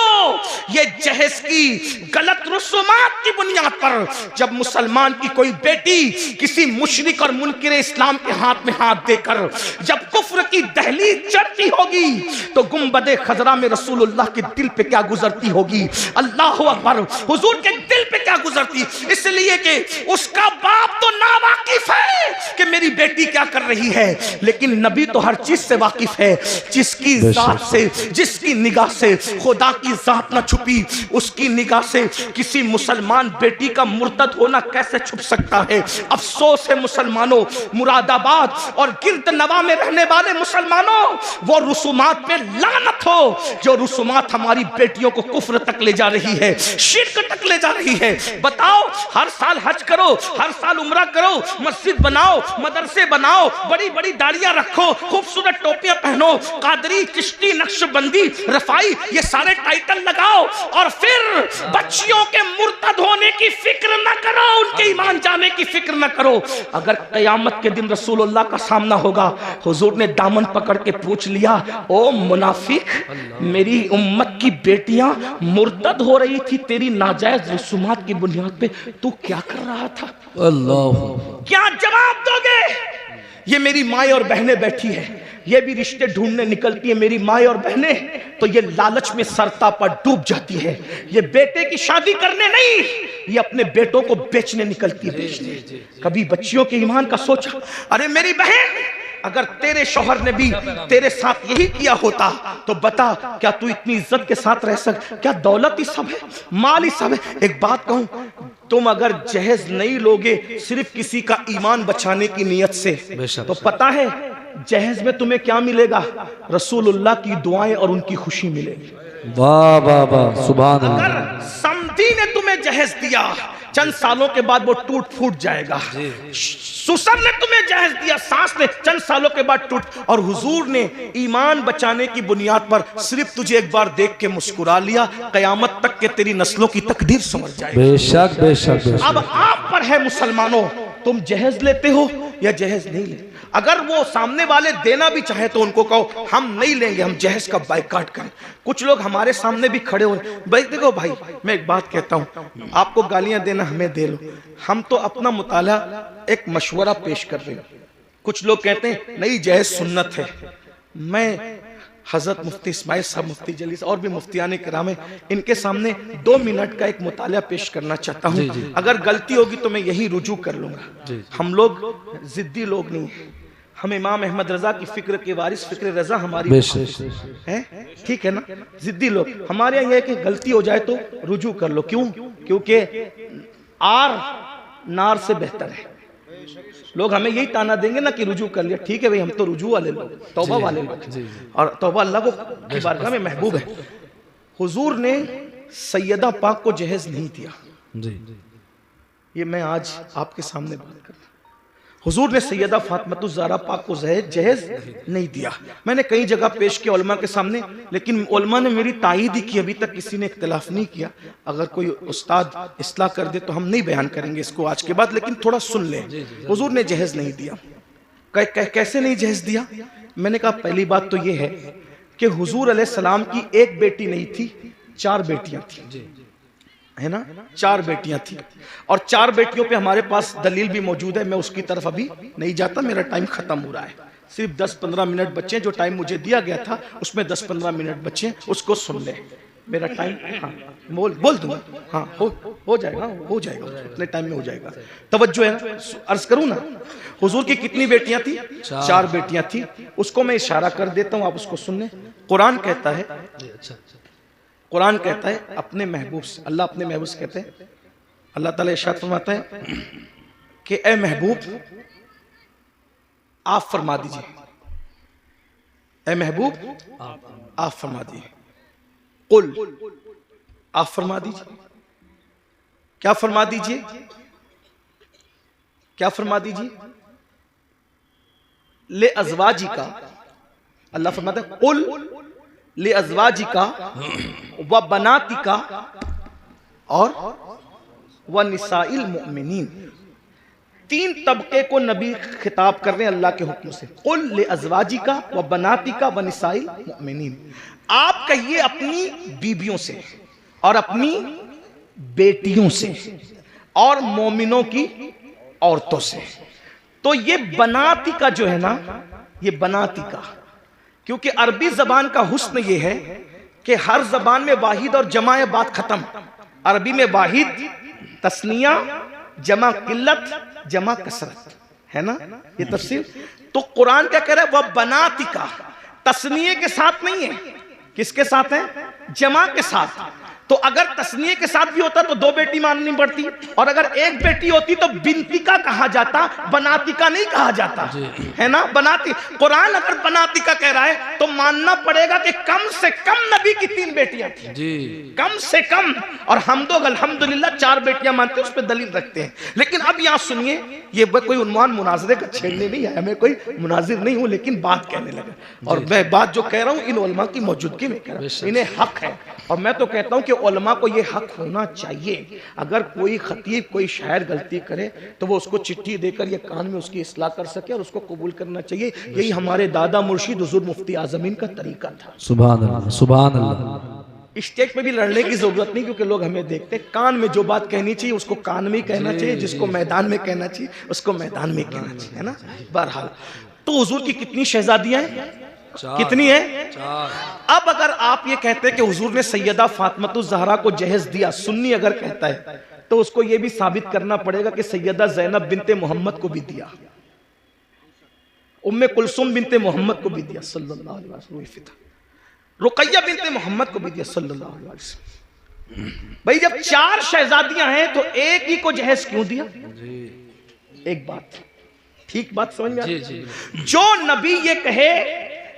ये जहेज की गलत रसूमात की बुनियाद पर जब मुसलमान की कोई बेटी किसी मुशरिक और मुनकिर इस्लाम के हाथ में हाथ देकर जब कुफ्र की दहलीज चढ़ती होगी तो गुंबदे खजरा में रसूलुल्लाह के दिल पे क्या गुजरती होगी। अल्लाह अकबर। हुजूर के दिल पे क्या गुजरती, इसलिए कि उसका बाप तो नावाकिफ है कि मेरी बेटी क्या कर रही है, लेकिन नबी तो हर चीज से वाकिफ है। जिसकी जात से, जिसकी निगाह से खुदा की जात ना छुपी, उसकी निगाह से किसी मुसलमान बेटी का मुर्तद होना कैसे छुप सकता है। अफसोस है मुसलमानों, मुरादाबाद और गिरद नवा में रहने वाले मुसलमानों, वो रुसूमात पे लानत हो जो रुसूमात हमारी बेटियों को कुफ्र तक ले जा रही है, शिर्क तक ले जा रही है। बताओ, हर साल हज करो, हर साल उम्रा करो, मस्जिद बनाओ, मदरसे बनाओ, बड़ी बड़ी दाढ़ियां रखो, खूबसूरत टोपियां पहनो, कादरी, चिश्ती, नक्शबंदी, रफाई, ये सारे टाइटल लगाओ और फिर बच्चियों के मुर्तद होने की फिक्र न करो, उनके ईमान जाने की फिक्र न करो। अगर कयामत के दिन रसूलुल्लाह का सामना होगा, हुजूर ने दामन पकड़ के पूछ लिया, ओ मुनाफिक, मेरी उम्मत की बेटियां मुर्तद हो रही थी तेरी नाजायज रसूमात की बुनियाद पे, तू क्या कर रहा था? अल्लाह। क्या जवाब दोगे? ये मेरी माएं और बहनें बैठी है, ये भी रिश्ते ढूंढने निकलती है मेरी माएं और बहनें, तो ये लालच में सरता पर डूब जाती है। ये बेटे की शादी करने नहीं, ये अपने बेटों को बेचने निकलती है। कभी बच्चियों के ईमान का सोचा? अरे मेरी बहन, अगर तेरे शौहर ने भी तेरे साथ यही किया होता तो बता, क्या तू इतनी इज्जत के साथ रह सक? क्या दौलत ही सब है, माल ही सब है? एक बात कहूं, तुम अगर जहेज नहीं लोगे सिर्फ किसी का ईमान बचाने की नीयत से, तो पता है जहेज में तुम्हें क्या मिलेगा? रसूलुल्लाह की दुआएं और उनकी खुशी मिलेगी। वाह वाह वाह, सुभान अल्लाह। अगर समधी ने तुम्हें जहेज दिया, चंद सालों के बाद वो टूट फूट जाएगा। सुसर ने तुम्हें जहेज दिया, सास ने, चंद सालों के बाद टूट। और हुजूर ने ईमान बचाने की बुनियाद पर सिर्फ तुझे एक बार देख के मुस्कुरा लिया, कयामत तक के तेरी नस्लों की तकदीर समझ जाएगी। बेशक बेशक बेशक। अब आप पर है मुसलमानों, तुम जहेज लेते हो या जहेज नहीं लेते? अगर वो सामने वाले देना भी चाहे तो उनको कहो हम नहीं लेंगे, हम जहेज का बाइकाट करें। कुछ लोग हमारे सामने भी खड़े हो, भाई देखो भाई, मैं एक बात कहता हूं, आपको गालियां देना हमें दे लो, हम तो अपना मुताला एक मशवरा पेश कर रहे हैं। कुछ लोग कहते हैं नहीं जहेज सुन्नत है। मैं हजरत मुफ्ती इस्माइल साहब, मुफ्ती जलीस और भी मुफ्तियान किराम है, इनके सामने 2 मिनट का एक मुताला पेश करना चाहता हूँ। अगर गलती होगी तो मैं यही रुजू कर लूंगा। हम लोग जिद्दी लोग नहीं, हम इमाम अहमद रजा की फिक्र के वारिस, फिक्र रजा हमारी है, ठीक है ना? जिद्दी लोग हमारे यहाँ यह कि गलती हो जाए तो रुजू कर लो। क्यों? क्योंकि आर नार से बेहतर है। लोग हमें यही ताना देंगे ना कि रुजू कर लिया, ठीक है भाई, हम तो रुजू वाले लोग, तौबा वाले लोग, और तौबा अल्लाह को की बारगाह में महबूब है। हुजूर ने सैयदा पाक को जहेज नहीं दिया, ये मैं आज आपके सामने बात कर रहा हूं। हुजूर ने सैयदा फातिमा ज़हरा पाक को जहेज नहीं दिया। मैंने कई जगह पेश किया उलमा के सामने, लेकिन उलमा ने मेरी तायीद ही की, अभी तक किसी ने इख्तिलाफ नहीं किया। अगर कोई उस्ताद इस्लाह कर दे तो हम नहीं बयान करेंगे इसको आज के बाद, लेकिन थोड़ा सुन लें। हुजूर ने जहेज नहीं दिया। कैसे नहीं जहेज दिया? मैंने कहा पहली बात तो ये है कि हुजूर अलैहिस्सलाम की एक बेटी नहीं थी, 4 बेटियां थी, है ना? 4 बेटियां थी, और 4 बेटियों पे हमारे पास दलील भी मौजूद है। मैं उसकी तरफ अभी नहीं जाता, मेरा टाइम खत्म हो रहा है। सिर्फ 10-15 मिनट बच्चे, जो टाइम मुझे दिया गया था उसमें 10-15 मिनट बच्चे, उसको सुन ले। मेरा टाइम, हाँ बोल दूंगा, हाँ हो जाएगा, उतने टाइम में हो जाएगा। तवज्जो है ना? अर्ज करूं ना, हुजूर की कितनी बेटियां थी? 4 बेटियां थी। उसको मैं इशारा कर देता हूं, आप उसको सुन लें। कुरान कहता है, कुरान कहता है अपने महबूब से, अल्लाह अपने महबूब से कहते हैं, अल्लाह ताला इरशाद फरमाता है कि ए महबूब आप फरमा दीजिए, ए महबूब आप फरमा दीजिए कुल, आप फरमा दीजिए, क्या फरमा दीजिए, क्या फरमा दीजिए? ले अज़वाजी का, अल्लाह फरमाता है कुल ले अज़वाजी का व बनाती का और व निसाइल मुमिनीन। तीन तबके को नबी खिताब कर रहे हैं अल्लाह के हुक्म से। कुल ले अज़वाजी का व बनाती का व निसाइल मुमिनीन, आप कहिए अपनी बीबियों से और अपनी बेटियों से और मोमिनों की औरतों से। तो ये बनाती का जो है ना, ये बनाती का, क्योंकि अरबी जबान का हुस्न ये है कि हर जबान में वाहिद और जमा है, बात खत्म। अरबी में वाहिद तस्निया, जमा किल्लत, जमा कसरत, है ना ये तफसीर। तो कुरान क्या कह रहा है? वह बनाती का, तस्निये के साथ नहीं है, किसके साथ है? जमा के साथ। तो अगर तस्निये के साथ भी होता तो दो बेटी माननी पड़ती, और अगर एक बेटी होती तो बिनती का कहा जाता, बनाती का नहीं कहा जाता, है ना। बनाती, कुरान अगर बनाती का कह रहा है तो मानना पड़ेगा कि कम से कम नबी की 3 बेटियां थी जी, कम से कम। और हम तो अल्हम्दुलिल्लाह 4 बेटियां मानते हैं, उस पर दलील रखते हैं। लेकिन अब यहां सुनिए, ये कोई उन्वान मुनाजरे का छेड़ने नहीं है, मैं कोई मुनाजिर नहीं हूं, लेकिन बात कहने लगा। और मैं बात जो कह रहा हूं इन उलमा की मौजूदगी में कह रहा हूं, इन्हें हक है। और मैं तो कहता हूं कि उलमा को ये हक होना चाहिए, अगर कोई खतीब कोई शायर गलती करे तो वो उसको चिट्ठी देकर ये कान में उसकी इस्लाह कर सके और उसको कबूल करना चाहिए। यही हमारे दादा मुर्शिद हुजूर मुफ्ती आज़मीन का तरीका था। सुभान अल्लाह, सुभान अल्लाह। स्टेज पे भी लड़ने की जरूरत नहीं, क्योंकि लोग हमें देखते हैं। कान में जो बात कहनी चाहिए उसको कान में ही कहना चाहिए, जिसको मैदान में कहना चाहिए उसको मैदान में कहना चाहिए, है ना। बहरहाल, तो हुजूर की कितनी शहजादियां हैं? कितनी है? 4। अब अगर आप ये कहते हैं कि हुजूर ने सैयदा फातिमातुज़ ज़हरा को जहेज दिया, सुन्नी अगर कहता है तो उसको ये भी साबित करना पड़ेगा कि सैयदा ज़ैनब बिनते मोहम्मद को भी दिया, उम्मे कुलसुम बिनते मोहम्मद को भी दिया सल्लल्लाहु अलैहि वसल्लम, रुकैया बिनते मोहम्मद को भी दिया सल्लल्लाहु अलैहि वसल्लम। भाई जब 4 शहजादियां हैं तो एक ही को जहेज क्यों दिया? एक बात, ठीक बात समझ में आई? जो नबी ये कहे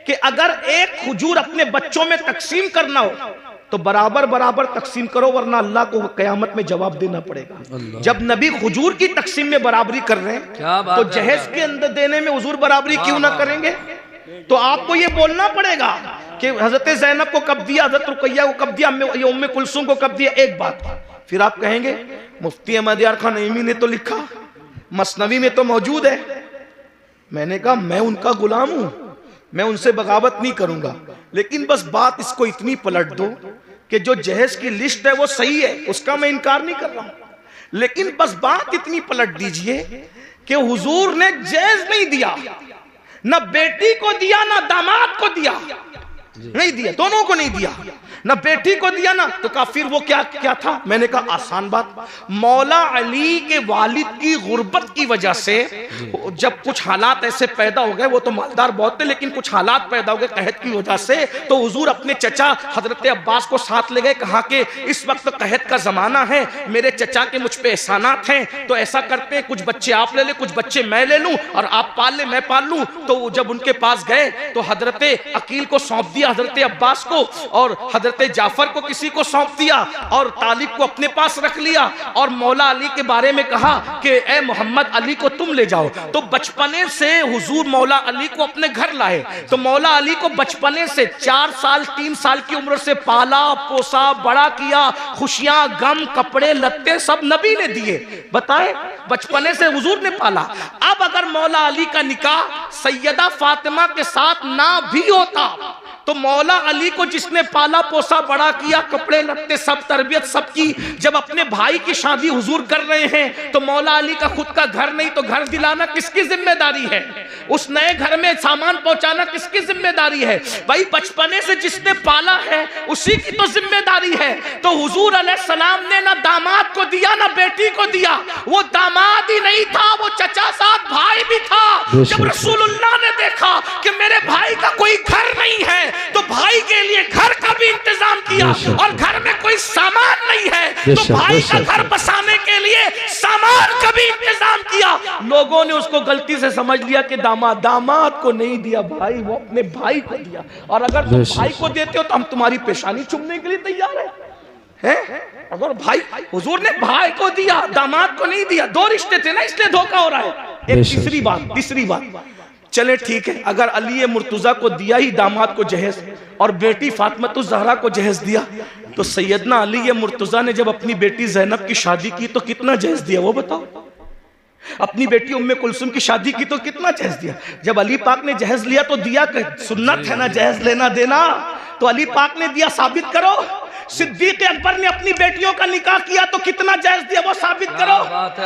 कि अगर एक खजूर अपने बच्चों में तकसीम करना हो तो बराबर बराबर तकसीम करो, वरना अल्लाह को क़यामत में जवाब देना पड़ेगा। जब नबी खजूर की तकसीम में बराबरी कर रहे हैं तो जहेज के अंदर देने में हुजूर बराबरी क्यों ना करेंगे? तो आपको ये बोलना पड़ेगा कि हजरत ज़ैनब को कब दिया, हजरत रुकैया को कब दिया, उम्मे कुलसूम को कब दिया। एक बात, फिर आप कहेंगे मुफ्ती अहमद यार खान नईमी ने तो लिखा, मसनवी में तो मौजूद है। मैंने कहा मैं उनका गुलाम हूं, मैं उनसे बगावत नहीं करूंगा, लेकिन बस बात इसको इतनी पलट दो कि जो जहेज की लिस्ट है वो सही है, उसका मैं इनकार नहीं कर रहा हूं, लेकिन बस बात इतनी पलट दीजिए कि हुजूर ने जहेज नहीं दिया, ना बेटी को दिया ना दामाद को दिया, नहीं दिया, दोनों को नहीं दिया, ना बेटी को दिया ना। तो कहा फिर वो क्या क्या था? मैंने कहा आसान बात, मौला अली के वालिद की गुर्बत की वजह से जब कुछ हालात ऐसे पैदा हो गए, वो तो मालदार बहुत थे लेकिन कुछ हालात पैदा हो गए कहत की वजह से, तो हुजूर अपने चचा हजरत अब्बास को साथ ले गए, कहा कि इस वक्त कहत का जमाना है, मेरे चचा के मुझ पे एहसानात हैं, तो ऐसा करते हैं कुछ बच्चे आप ले ले, कुछ बच्चे मैं ले लूं, और आप पाल ले मैं पाल लूं। तो जब उनके पास गए तो हजरत अकील को सौंप दिया हजरत अब्बास को, और हजरत जाफर को किसी को सौंप दिया, और तालिब को अपने पास रख लिया, और मौला अली के बारे में कहा कि ए मोहम्मद अली को तुम ले जाओ। तो बचपने से हुजूर मौला अली को अपने घर लाए, तो मौला अली को बचपने से 4 साल 3 साल की उम्र से पाला पोसा बड़ा किया, खुशियां गम कपड़े लत्ते सब नबी ने दिए। बताए, बचपने से हुजूर ने पाला। अब अगर मौला अली का निकाह सैयदा फातिमा के साथ ना भी होता तो मौला अली को जिसने पाला पोसा बड़ा किया, कपड़े लत्ते सब तरबियत सब की, जब अपने भाई की शादी हुजूर कर रहे हैं तो मौला अली का खुद का घर नहीं तो घर दिलाना किसकी जिम्मेदारी है? उस नए घर में सामान पहुंचाना किसकी जिम्मेदारी है? भाई बचपने से जिसने पाला है उसी की तो जिम्मेदारी है। तो हुजूर अलैहिस्सलाम ने ना दामाद को दिया ना बेटी को दिया, वो दामाद ही नहीं था, वो चचा साथ भाई भी था। जब रसूलुल्लाह ने देखा कि मेरे भाई का कोई घर नहीं है तो भाई के लिए घर का भी इंतजाम किया, और घर में कोई सामान नहीं है तो भाई का घर बसाने के लिए सामान सामान का भी इंतजाम किया। लोगों ने उसको गलती से समझ लिया कि दामाद को नहीं दिया भाई, वो अपने भाई को दिया। और अगर तुम भाई को देते हो तो हम तुम्हारी पेशानी चूमने के लिए तैयार हैं। अगर भाई, हुजूर ने भाई को दिया, दामाद को नहीं दिया। दो रिश्ते थे ना, इसलिए धोखा हो रहा है। एक तीसरी बात, चले ठीक है, अगर अली मुर्तजा को दिया ही दामाद को जहेज और बेटी फातिमा ज़हरा को जहेज दिया, तो सैयदना अली मुर्तजा ने जब अपनी बेटी ज़ैनब की शादी की तो कितना जहेज दिया वो बताओ? अपनी बेटी उम्मे कुलसुम की शादी की तो कितना जहेज दिया? जब अली पाक ने जहेज लिया तो दिया, सुन्नत है ना जहेज लेना देना, तो अली पाक ने दिया, साबित करो। सिद्दीक अकबर ने अपनी बेटियों का निकाह किया तो कितना जायज दिया वो साबित करो।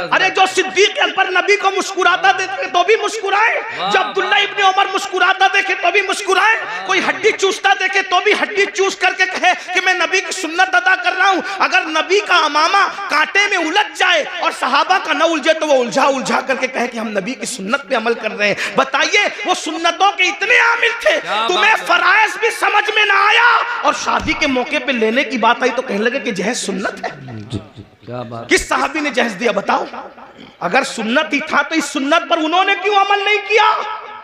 अरे जो सिद्दीक अकबर नबी को मुस्कुराता देखे तो भी मुस्कुराए, जब अब्दुल्ला इब्ने उमर मुस्कुराता देखे तो भी मुस्कुराए, कोई हड्डी चूसता देखे तो भी हड्डी चूस करके कहे कि मैं नबी की सुन्नत अदा कर रहा हूं। अगर नबी का अमामा कांटे में उलझ जाए और सहाबा का न उलझे तो वो उलझा करके कहे कि हम नबी की सुन्नत पे अमल कर रहे हैं। बताइए, वो सुन्नतों के इतने आमिल थे, तुम्हें फराइज भी समझ में ना आया और शादी के मौके पे लेने की बात आई तो कहने लगे कि जहेज सुन्नत है। क्या बात? किस सहाबी ने जहेज दिया बताओ? अगर सुन्नत ही था तो इस सुन्नत पर उन्होंने क्यों अमल नहीं किया?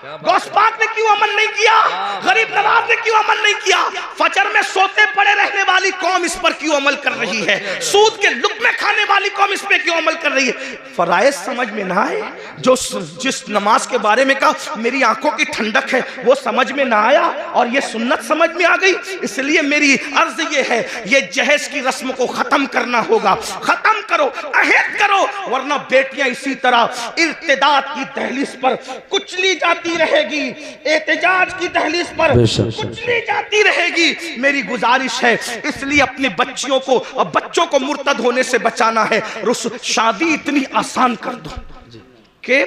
गौस पाक ने क्यों अमल नहीं किया? गरीब नवाज ने क्यों अमल नहीं किया? फजर में सोते पड़े रहने वाली कौम इस पर क्यों अमल कर रही है? सूद के लुक़्मे खाने वाली कौम इस पे क्यों अमल कर रही है? फराइज समझ में ना आए, जो जिस नमाज के बारे में कहा मेरी आंखों की ठंडक है वो समझ में ना आया और ये सुन्नत समझ में आ गई। इसलिए मेरी अर्ज ये है, ये जहेज की रस्म को खत्म करना होगा। खत्म करो, अहद करो, वरना बेटियां इसी तरह इर्तिदाद की दहलीज पर कुचली जाती रहेगी, एहतजाज की दहलीज पर कुचली जाती रहेगी। मेरी गुजारिश है, इसलिए अपने बच्चों को मुर्तद होने से बचाना है। शादी इतनी आसान कर दो कि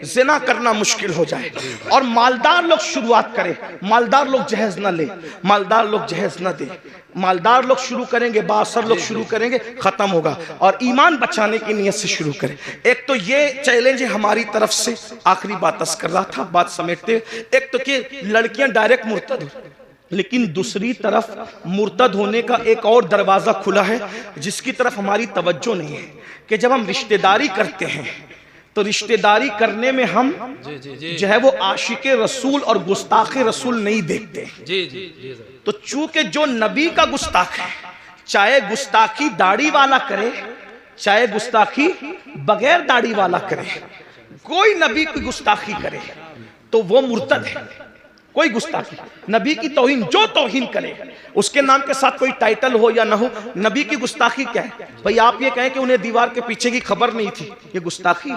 जिना करना मुश्किल हो जाए और मालदार लोग शुरुआत करें। मालदार लोग जहेज न ले, मालदार लोग जहेज न दे, मालदार लोग शुरू करेंगे, बासर लोग शुरू करेंगे, खत्म होगा। और ईमान बचाने की नियत से शुरू करें। एक तो ये चैलेंज है हमारी तरफ से। आखिरी बात अर्ज कर रहा था, बात समेटते, एक तो कि लड़कियां डायरेक्ट मुर्तद हो, लेकिन दूसरी तरफ मुर्तद होने का एक और दरवाजा खुला है जिसकी तरफ हमारी तवज्जो नहीं है कि जब हम रिश्तेदारी करते हैं तो रिश्तेदारी करने में हम जो है वो आशिके रसूल और गुस्ताखे रसूल नहीं देखते। तो चूंकि जो नबी का गुस्ताख है, चाहे गुस्ताखी दाढ़ी वाला करे चाहे गुस्ताखी बगैर दाढ़ी वाला करे, कोई नबी की गुस्ताखी करे तो वो मुर्तद है। कोई गुस्ताखी, नबी की तौहीन, जो तौहीन करे उसके नाम के साथ कोई टाइटल हो या ना हो, नबी की गुस्ताखी क्या है? भाई आप ये कहें कि उन्हें दीवार के पीछे की खबर नहीं थी, ये गुस्ताखी।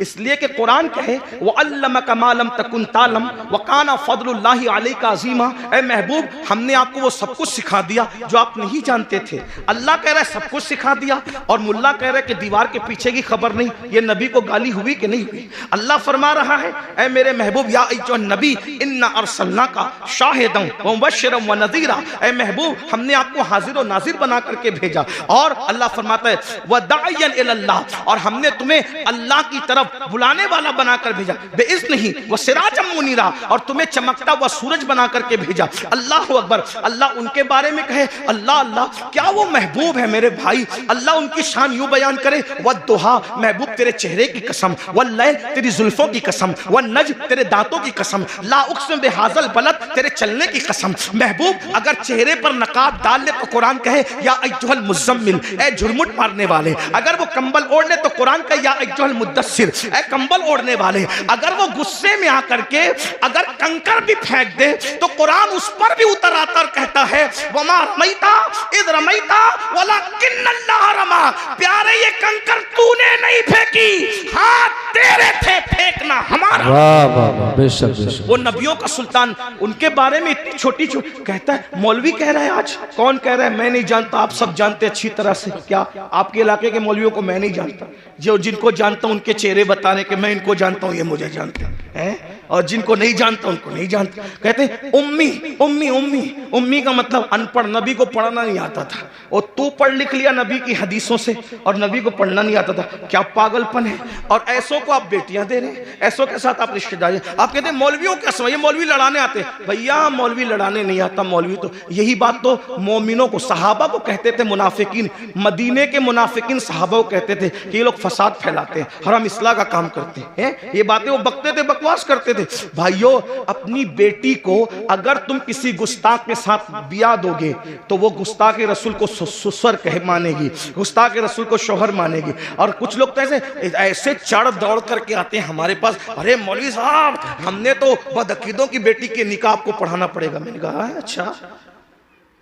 इसलिए कि कुरान कहे वो अल्लमका मा लम तकुन तालम व काना फदलुल्लाहि अलैका अज़ीमा। ऐ महबूब, हमने आपको वो सब कुछ सिखा दिया जो आप नहीं जानते थे। अल्लाह कह रहा है सब कुछ सिखा दिया और मुल्ला कह रहा है कि दीवार के पीछे की खबर नहीं। ये नबी को गाली हुई कि नहीं हुई? अल्लाह फरमा रहा है, ऐ मेरे महबूब, या अय्युहन नबी इन्ना अर्सलना का शाहिदन व मुबश्शिरन व नज़ीरा। ऐ महबूब, हमने आपको हाजिर और नाजिर बना करके भेजा। और अल्लाह फरमाता है व दाइयन इलल्लाह, और हमने तुम्हें अल्लाह की तरफ बुलाने वाला बनाकर भेजा। बेइज़्निही व सिराजम मुनीरा, और तुम्हें चमकता हुआ सूरज बना करके भेजा। अल्लाह अकबर। अल्लाह उनके बारे में कहे, अल्लाह अल्लाह, क्या वो महबूब है मेरे भाई? अल्लाह उनकी शान यूं बयान करे, वद्दुहा, महबूब तेरे चेहरे की कसम, वल्लैल, तेरी जुल्फों की कसम, वन्नज्म, तेरे दांतों की कसम, ला उक़सिम बिहाज़ल बलद, तेरे चलने की कसम। महबूब अगर चेहरे पर नकाब डाल ले तो कुरान कहे या अय्युहल मुज़म्मिल, ए झुरमुट मारने वाले। अगर वो कंबल ओढ़ ले तो कुरान कहे या अय्युहल मुद्दस्सिर, ए कंबल ओढ़ने वाले। अगर वो गुस्से में आकर के अगर कंकर भी फेंक दे तो कुरान उस पर भी उतर आता और कहता है वमा रमैता इज़ रमैता वलाकिन्नल्लाह रमा। प्यारे, ये कंकर तूने नहीं फेंकी, हाथ तेरे थे, फेंकना हमारा। वाह वाह वाह, बेशक बेशक। वो नबियों का सुल्तान, उनके बारे में इतनी छोटी कहता है, मौलवी कह रहा है। आज कौन कह रहा है? मैं नहीं जानता, आप सब जानते अच्छी तरह से। क्या आपके इलाके के मौलवियों को मैं नहीं जानता? जो जिनको जानता हूं उनके चेहरे बताने के, मैं इनको जानता हूं ये मुझे जानते हैं। और जिनको नहीं जानता उनको नहीं जानता। कहते हैं उम्मी उम्मी उम्मी, उम्मी का मतलब अनपढ़, नबी को पढ़ना नहीं आता था। और तू पढ़ लिख लिया नबी की हदीसों से और नबी को पढ़ना नहीं आता था, क्या पागलपन है। और ऐसों को आप बेटियां दे रहे हैं, ऐसों के साथ आप रिश्तेदारी। आप कहते हैं मौलवियों का समय, मौलवी लड़ाने आते। भैया मौलवी लड़ाने नहीं आता, मौलवी तो, यही बात तो मोमिनों को, सहाबा को कहते थे मुनाफिकीन। मदीने के मुनाफिकीन सहाबा को कहते थे कि ये लोग फसाद फैलाते हैं, हराम इस्लाह का काम करते हैं। ये बातें वो बकते थे, बकवास करते थे। भाइयों अपनी बेटी को अगर तुम किसी गुस्ताख के साथ बिया दोगे तो वो गुस्ताख के रसूल को ससुर कह मानेगी, गुस्ताख के रसूल को शौहर मानेगी। और कुछ लोग तो ऐसे चढ़ दौड़ करके आते हैं हमारे पास, अरे मौलवी साहब हमने तो बदअकीदों की बेटी के निकाह आपको पढ़ाना पड़ेगा। मैंने कहा अच्छा,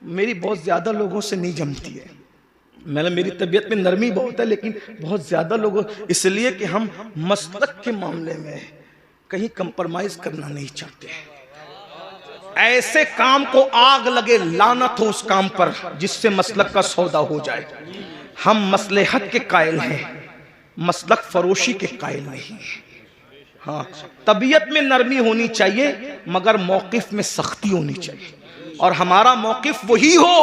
मेरी बहुत ज्यादा लोगों से नहीं जमती है, मेरी तबीयत में नरमी बहुत है, लेकिन बहुत ज्यादा लोगों, इसलिए कि हम मसलक के मामले में कहीं कंप्रोमाइज करना नहीं चाहते। ऐसे काम को आग लगे, लानत हो उस काम पर जिससे मसलक का सौदा हो जाए। हम मसलहत के कायल हैं, मसलक फरोशी के कायल नहीं। हाँ, तबीयत में नरमी होनी चाहिए मगर मौकिफ में सख्ती होनी चाहिए। और हमारा मौकिफ वही हो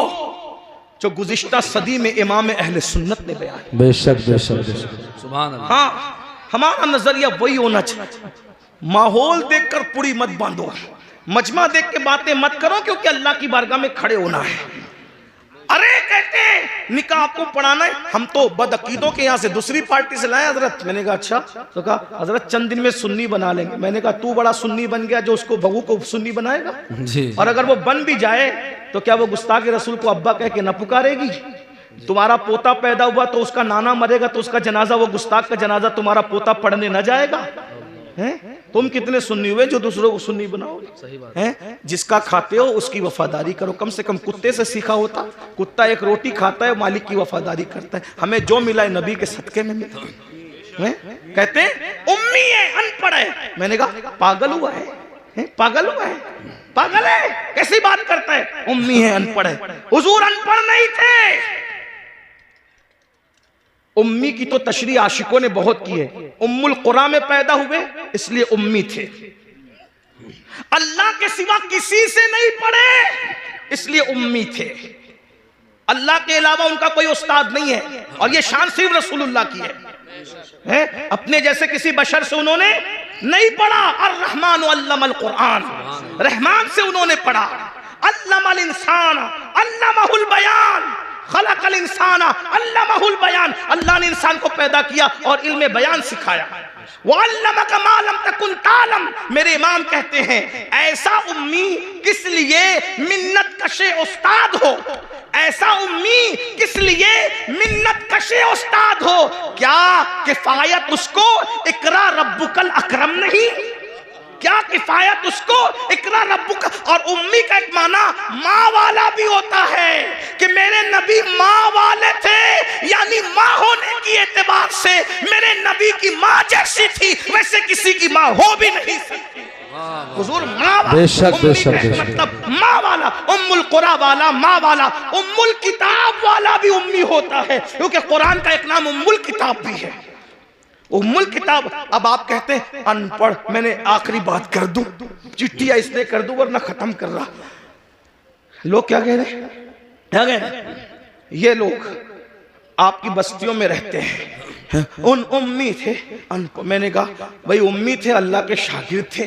जो गुज़िश्ता सदी में इमाम अहले सुन्नत ने बयान। बेशक बेशक बेशक, सुभान अल्लाह। हाँ, हमारा नजरिया वही होना चाहिए। माहौल देखकर पूरी मत बांधो, मजमा देख के बातें मत करो, क्योंकि अल्लाह की बारगाह में खड़े होना है। अरे कहते हैं निकाह आपको पढ़ाना है, हम तो बदअकीदों के यहाँ से दूसरी पार्टी से लाए हजरत। मैंने कहा अच्छा, तो कहा हजरत चंद दिन में सुन्नी बना लेंगे। मैंने कहा तू बड़ा सुन्नी बन गया जो उसको बहू को सुन्नी बनाएगा जी। और अगर वो बन भी जाए तो क्या वो गुस्ताख रसूल को अब्बा कह के न पुकारेगी? तुम्हारा पोता पैदा हुआ तो उसका नाना मरेगा तो उसका जनाजा, वो गुस्ताख का जनाजा तुम्हारा पोता पढ़ने न जाएगा? हैं? तुम कितने सुन्नी हुए जो दूसरों को सुन्नी बनाओगे? सही बात है। जिसका खाते हो उसकी वफादारी करो। कम से कम कुत्ते से सीखा होता। कुत्ता एक रोटी खाता है, मालिक की वफादारी करता है। हमें जो मिला है नबी के सदके में मिला है। कहते हैं उम्मी है, अनपढ़ है। मैंने कहा पागल हुआ है, पागल हुआ है, पागल है, कैसी बात करता है? उम्मी है, अनपढ़ है। हुजूर अनपढ़ नहीं थे। उम्मी की तो तशरीह आशिकों ने बहुत की है। उम्मुल कुरा में पैदा हुए इसलिए उम्मी थे। अल्लाह के सिवा किसी से नहीं पढ़े इसलिए उम्मी थे। अल्लाह के अलावा उनका कोई उस्ताद नहीं है और ये शान सिर्फ रसूलुल्लाह की है। अपने जैसे किसी बशर से उन्होंने नहीं पढ़ा। अर्रहमान अल्लमल कुरान, रहमान से उन्होंने पढ़ा। अल्लमल इंसान अल्लमहुल बयान, खलकल इंसान अल्लमहुल बयान। अल्लाह ने इंसान को पैदा किया और इल्म बयान सिखाया। वअल्लमका मा लम तकुन तालम। मेरे इमाम कहते हैं ऐसा उम्मी किस लिए मिन्नत कशे उस्ताद हो, ऐसा उम्मी किस लिए मिन्नत कशे उस्ताद हो। क्या किफायत उसको इकरा रब्बुकल अकरम नहीं? क्या किफायत उसको इकरा रब्बुका। और उम्मी का एक माना माँ वाला भी होता है कि मेरे नबी माँ वाले थे, यानी माँ होने की एतबार से मेरे नबी की माँ जैसी थी, वैसे किसी की माँ हो भी नहीं सकती। हुजूर माँ वाला, बेशक बेशक बेशक, मतलब माँ वाला, उम्मुल कुरा वाला, माँ वाला। उम्मुल किताब वाला भी उम्मी होता है, क्योंकि कुरान का एक नाम उम्मुल किताब भी है। उम्मुल किताब। अब आप कहते हैं अनपढ़। मैंने आखिरी बात कर दूं, चिट्ठियां इसलिए कर दूं वरना खत्म कर रहा। लोग क्या कह रहे हैं, क्या कह रहे हैं? ये लोग आपकी बस्तियों में रहते हैं, उन उम्मी थे। मैंने कहा भाई उम्मी थे, अल्लाह के शागिर्द थे,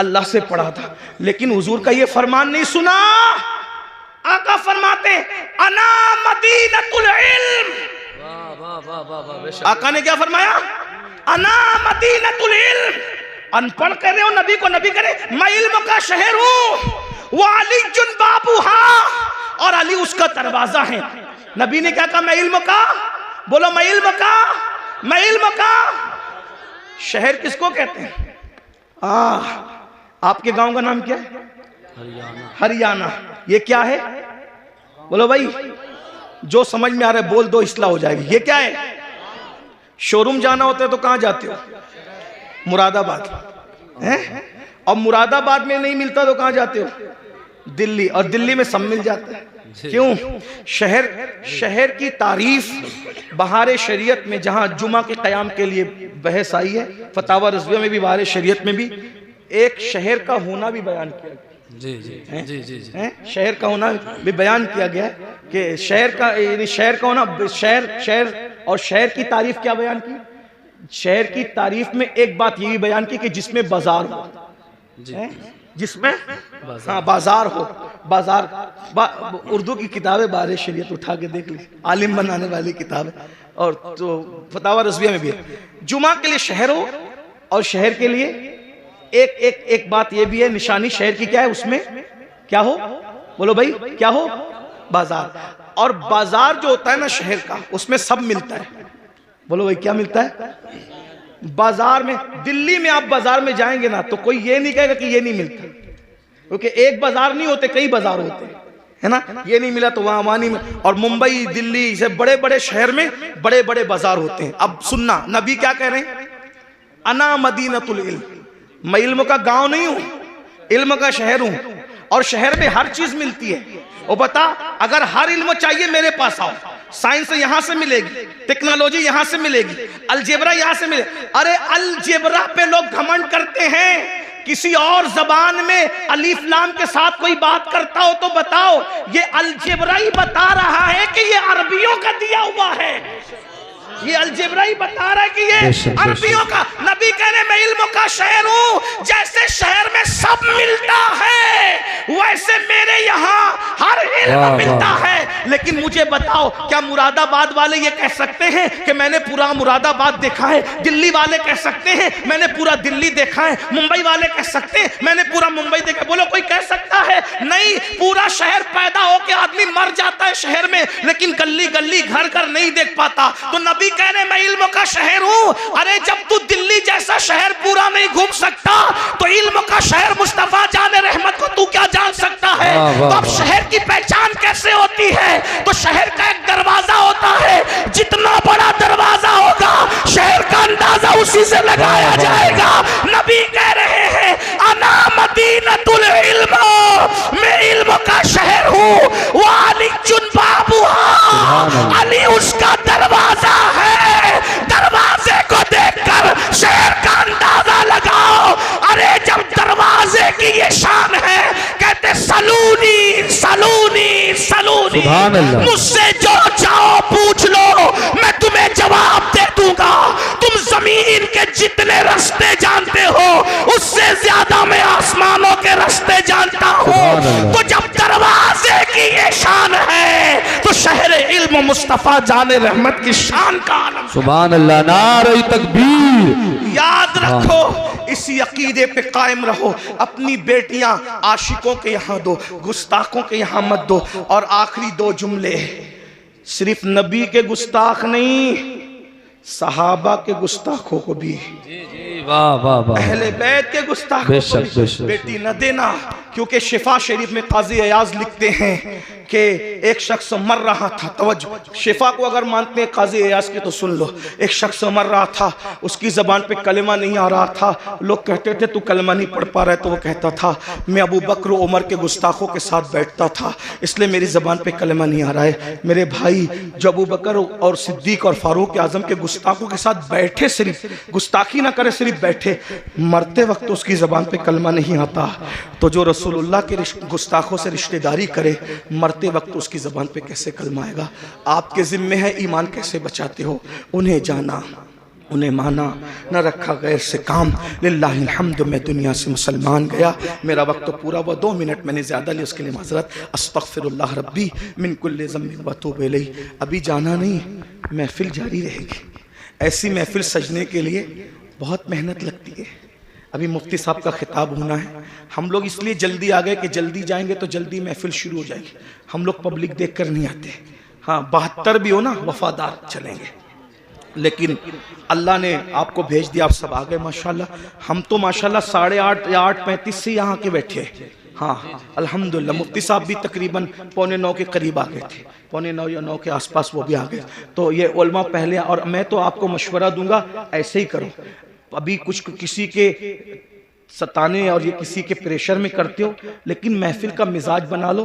अल्लाह से पढ़ा था, लेकिन हुजूर का ये फरमान नहीं सुना। आका फरमाते अना मदीनतुल इल्म। आका ने क्या फरमाया? अना मदीनतुल इल्म। अनपढ़ कर रहे हो नबी को, नबी करे मैं इल्म का शहर हूं। वो अली जुन बाबूहा, और अली उसका दरवाजा है। नबी ने क्या कहा? मैं इल्म का, बोलो मैं इल्म का, मैं इल्म का शहर किसको कहते हैं? आपके गांव का नाम क्या है? हरियाणा। हरियाणा। ये क्या है? बोलो भाई, जो समझ में आ रहा है बोल दो, इस्लाह हो जाएगी। ये क्या है? शोरूम जाना होता है तो कहां जाते हो? मुरादाबाद है। और मुरादाबाद में नहीं मिलता तो कहां जाते हो? दिल्ली। और दिल्ली में सब मिल जाता है। क्यों? शहर की तारीफ बहार शरीयत में, जहां जुमा के क़याम के लिए बहस आई है, फतावा रज़विया में भी, बहार शरीयत में भी, एक शहर का होना भी बयान किया गया। जी जी जी जी जी हैं? शहर का होना भी बयान किया गया है कि शहर का, यानी शहर का होना, शहर और शहर की तारीफ क्या बयान की? शहर की तारीफ में एक बात ये भी बयान की कि जिसमें बाजार हो, जिसमें हाँ बाजार हो। उर्दू की किताबें बारे शरीयत उठा के देख ली, आलिम बनाने वाली किताब है, और तो फतावा रज़विया में भी है। जुमा के लिए शहर हो और शहर के लिए एक बात ये भी है, निशानी शहर की क्या है, उसमें क्या हो, बोलो भाई क्या हो, बाजार। और बाजार जो होता है ना शहर का, उसमें सब मिलता है। बोलो भाई क्या मिलता है बाजार में? दिल्ली में आप बाजार में जाएंगे ना तो कोई ये नहीं कहेगा कि ये नहीं मिलता, क्योंकि एक बाजार नहीं होते, कई बाजार होते हैं, है ना। ये नहीं मिला तो वहां नहीं मिला। और मुंबई, दिल्ली से बड़े बड़े शहर में बड़े बड़े बाजार होते हैं। अब सुनना, नबी क्या कह रहे हैं? अना मदीनतुल इल्म, मैं इल्म का गांव नहीं हूं, इल्म का शहर हूं, और शहर में हर चीज मिलती है। और बता, अगर हर इल्म चाहिए मेरे पास आओ, साइंस यहां से मिलेगी, टेक्नोलॉजी यहां से मिलेगी, अलजेब्रा यहां से मिलेगी। अरे अलजेब्रा पे लोग घमंड करते हैं, किसी और जबान में अलीफ लाम के साथ कोई बात करता हो तो बताओ, ये अलजेब्रा ही बता रहा है कि ये अरबियों का दिया हुआ है। ये अलजेब्रा ही बता रहा है कि ये अरबियों का। नबी कहने मैं इल्म का शहर हूं, जैसे शहर में सब मिलता है वैसे मेरे यहाँ हर इल्म मिलता है। लेकिन मुझे बताओ, क्या मुरादाबाद वाले ये कह सकते हैं कि मैंने पूरा मुरादाबाद देखा है? दिल्ली वाले कह सकते हैं मैंने पूरा दिल्ली देखा है? मुंबई वाले कह सकते हैं मैंने पूरा मुंबई देखा? बोलो कोई कह सकता है? नहीं। पूरा शहर पैदा होके आदमी मर जाता है शहर में, लेकिन गली गली घर घर नहीं देख पाता। तो नबी कहने मैं इल्म का शहर हूं। अरे जब तू दिल्ली जैसा शहर पूरा नहीं घूम सकता तो इल्म का शहर मुस्तफा जाने रहमत को तू क्या जान सकता है? तो अब शहर की पहचान कैसे होती है? तो शहर का एक दरवाजा होता है, जितना बड़ा दरवाजा होगा शहर का अंदाजा उसी से लगाया जाएगा। नबी कह रहे हैं अना मदीनतुल इल्म, मैं इल्म का शहर हूं। वाली चुन बाबूहा, अली उसका दरवाजा है। दरवाजे को देखकर शहर का अंदाजा लगाओ। अरे जब दरवाजे की ये शान है, कहते सलूनी सलूनी सलूनी, मुझसे जो चाहो पूछ लो, मैं तुम्हें जवाब दे दूंगा। तुम जमीन के जितने रास्ते जानते हो उससे ज्यादा मैं आसमानों के रास्ते जानता हूं। तो जब दरवाजे की ये शान है तो शहर इल्म मुस्तफा जाने रहमत की शान का आलम। सुभान अल्लाह, नारे तकबीर। याद रखो, इस अकीदे पे कायम रहो। अपनी बेटियां आशिकों के यहाँ दो, गुस्ताखों के यहाँ मत दो। और आखिरी दो जुमले, सिर्फ नबी के गुस्ताख नहीं, सहाबा के गुस्ताखों को भी, वाह वाह वाह, अहले बैत के गुस्ताखों को भी बेटी न देना। क्योंकि शिफा शरीफ में काजी अयाज लिखते हैं कि एक शख्स मर रहा था। तवज्जो, शिफा को अगर मानते हैं काजी अयाज की तो सुन लो। एक शख्स मर रहा था, उसकी जबान पे कलमा नहीं आ रहा था। लोग कहते थे तू कलमा नहीं पढ़ पा रहा है, तो वो कहता था मैं अबू बकर उमर के गुस्ताखों के साथ बैठता था, इसलिए मेरी जबान पे कलमा नहीं आ रहा है। मेरे भाई जो अबू बकर और सिद्दीक और फारूक आजम के गुस्ताखों के साथ बैठे, सिर्फ गुस्ताखी ना करे, सिर्फ बैठे, मरते वक्त उसकी जबान पे कलमा नहीं आता, तो जो रसूलुल्लाह के गुस्ताखों से रिश्तेदारी करे, मरते वक्त उसकी जबान पे कैसे कलमा आएगा? आपके जिम्मे है ईमान कैसे बचाते हो। उन्हें जाना, उन्हें माना, न रखा गैर से काम। लिल्लाहिल हम्द, मैं दुनिया से मुसलमान गया। मेरा वक्त तो पूरा हुआ, 2 मिनट मैंने ज़्यादा लिया, उसके लिए माजरत। अस्तगफिरुल्लाह रब्बी मिन कुल्लि ज़म्बिन व अतूबु इलैह। अभी जाना नहीं, महफिल जारी रहेगी। ऐसी महफिल सजने के लिए बहुत मेहनत लगती है। अभी मुफ्ती साहब का खिताब होना है। हम लोग इसलिए जल्दी आ गए कि जल्दी जाएंगे तो जल्दी महफिल शुरू हो जाएगी। हम लोग पब्लिक देख कर नहीं आते। हाँ, 72 भी हो ना, वफादार चलेंगे। लेकिन अल्लाह ने आपको भेज दिया, आप सब आ गए माशाल्लाह। हम तो माशाल्लाह 8:30 या 8:35 से यहाँ के बैठे। हाँ अल्हम्दुलिल्लाह, मुफ्ती साहब भी तकरीबन 8:45 के करीब आ गए थे, 8:45 या 9 के आसपास वो भी आ गए। तो ये उलमा पहले, और मैं तो आपको मशवरा दूंगा ऐसे ही करो। अभी कुछ किसी के सताने और ये किसी के प्रेशर में करते हो, लेकिन महफिल का मिजाज बना लो।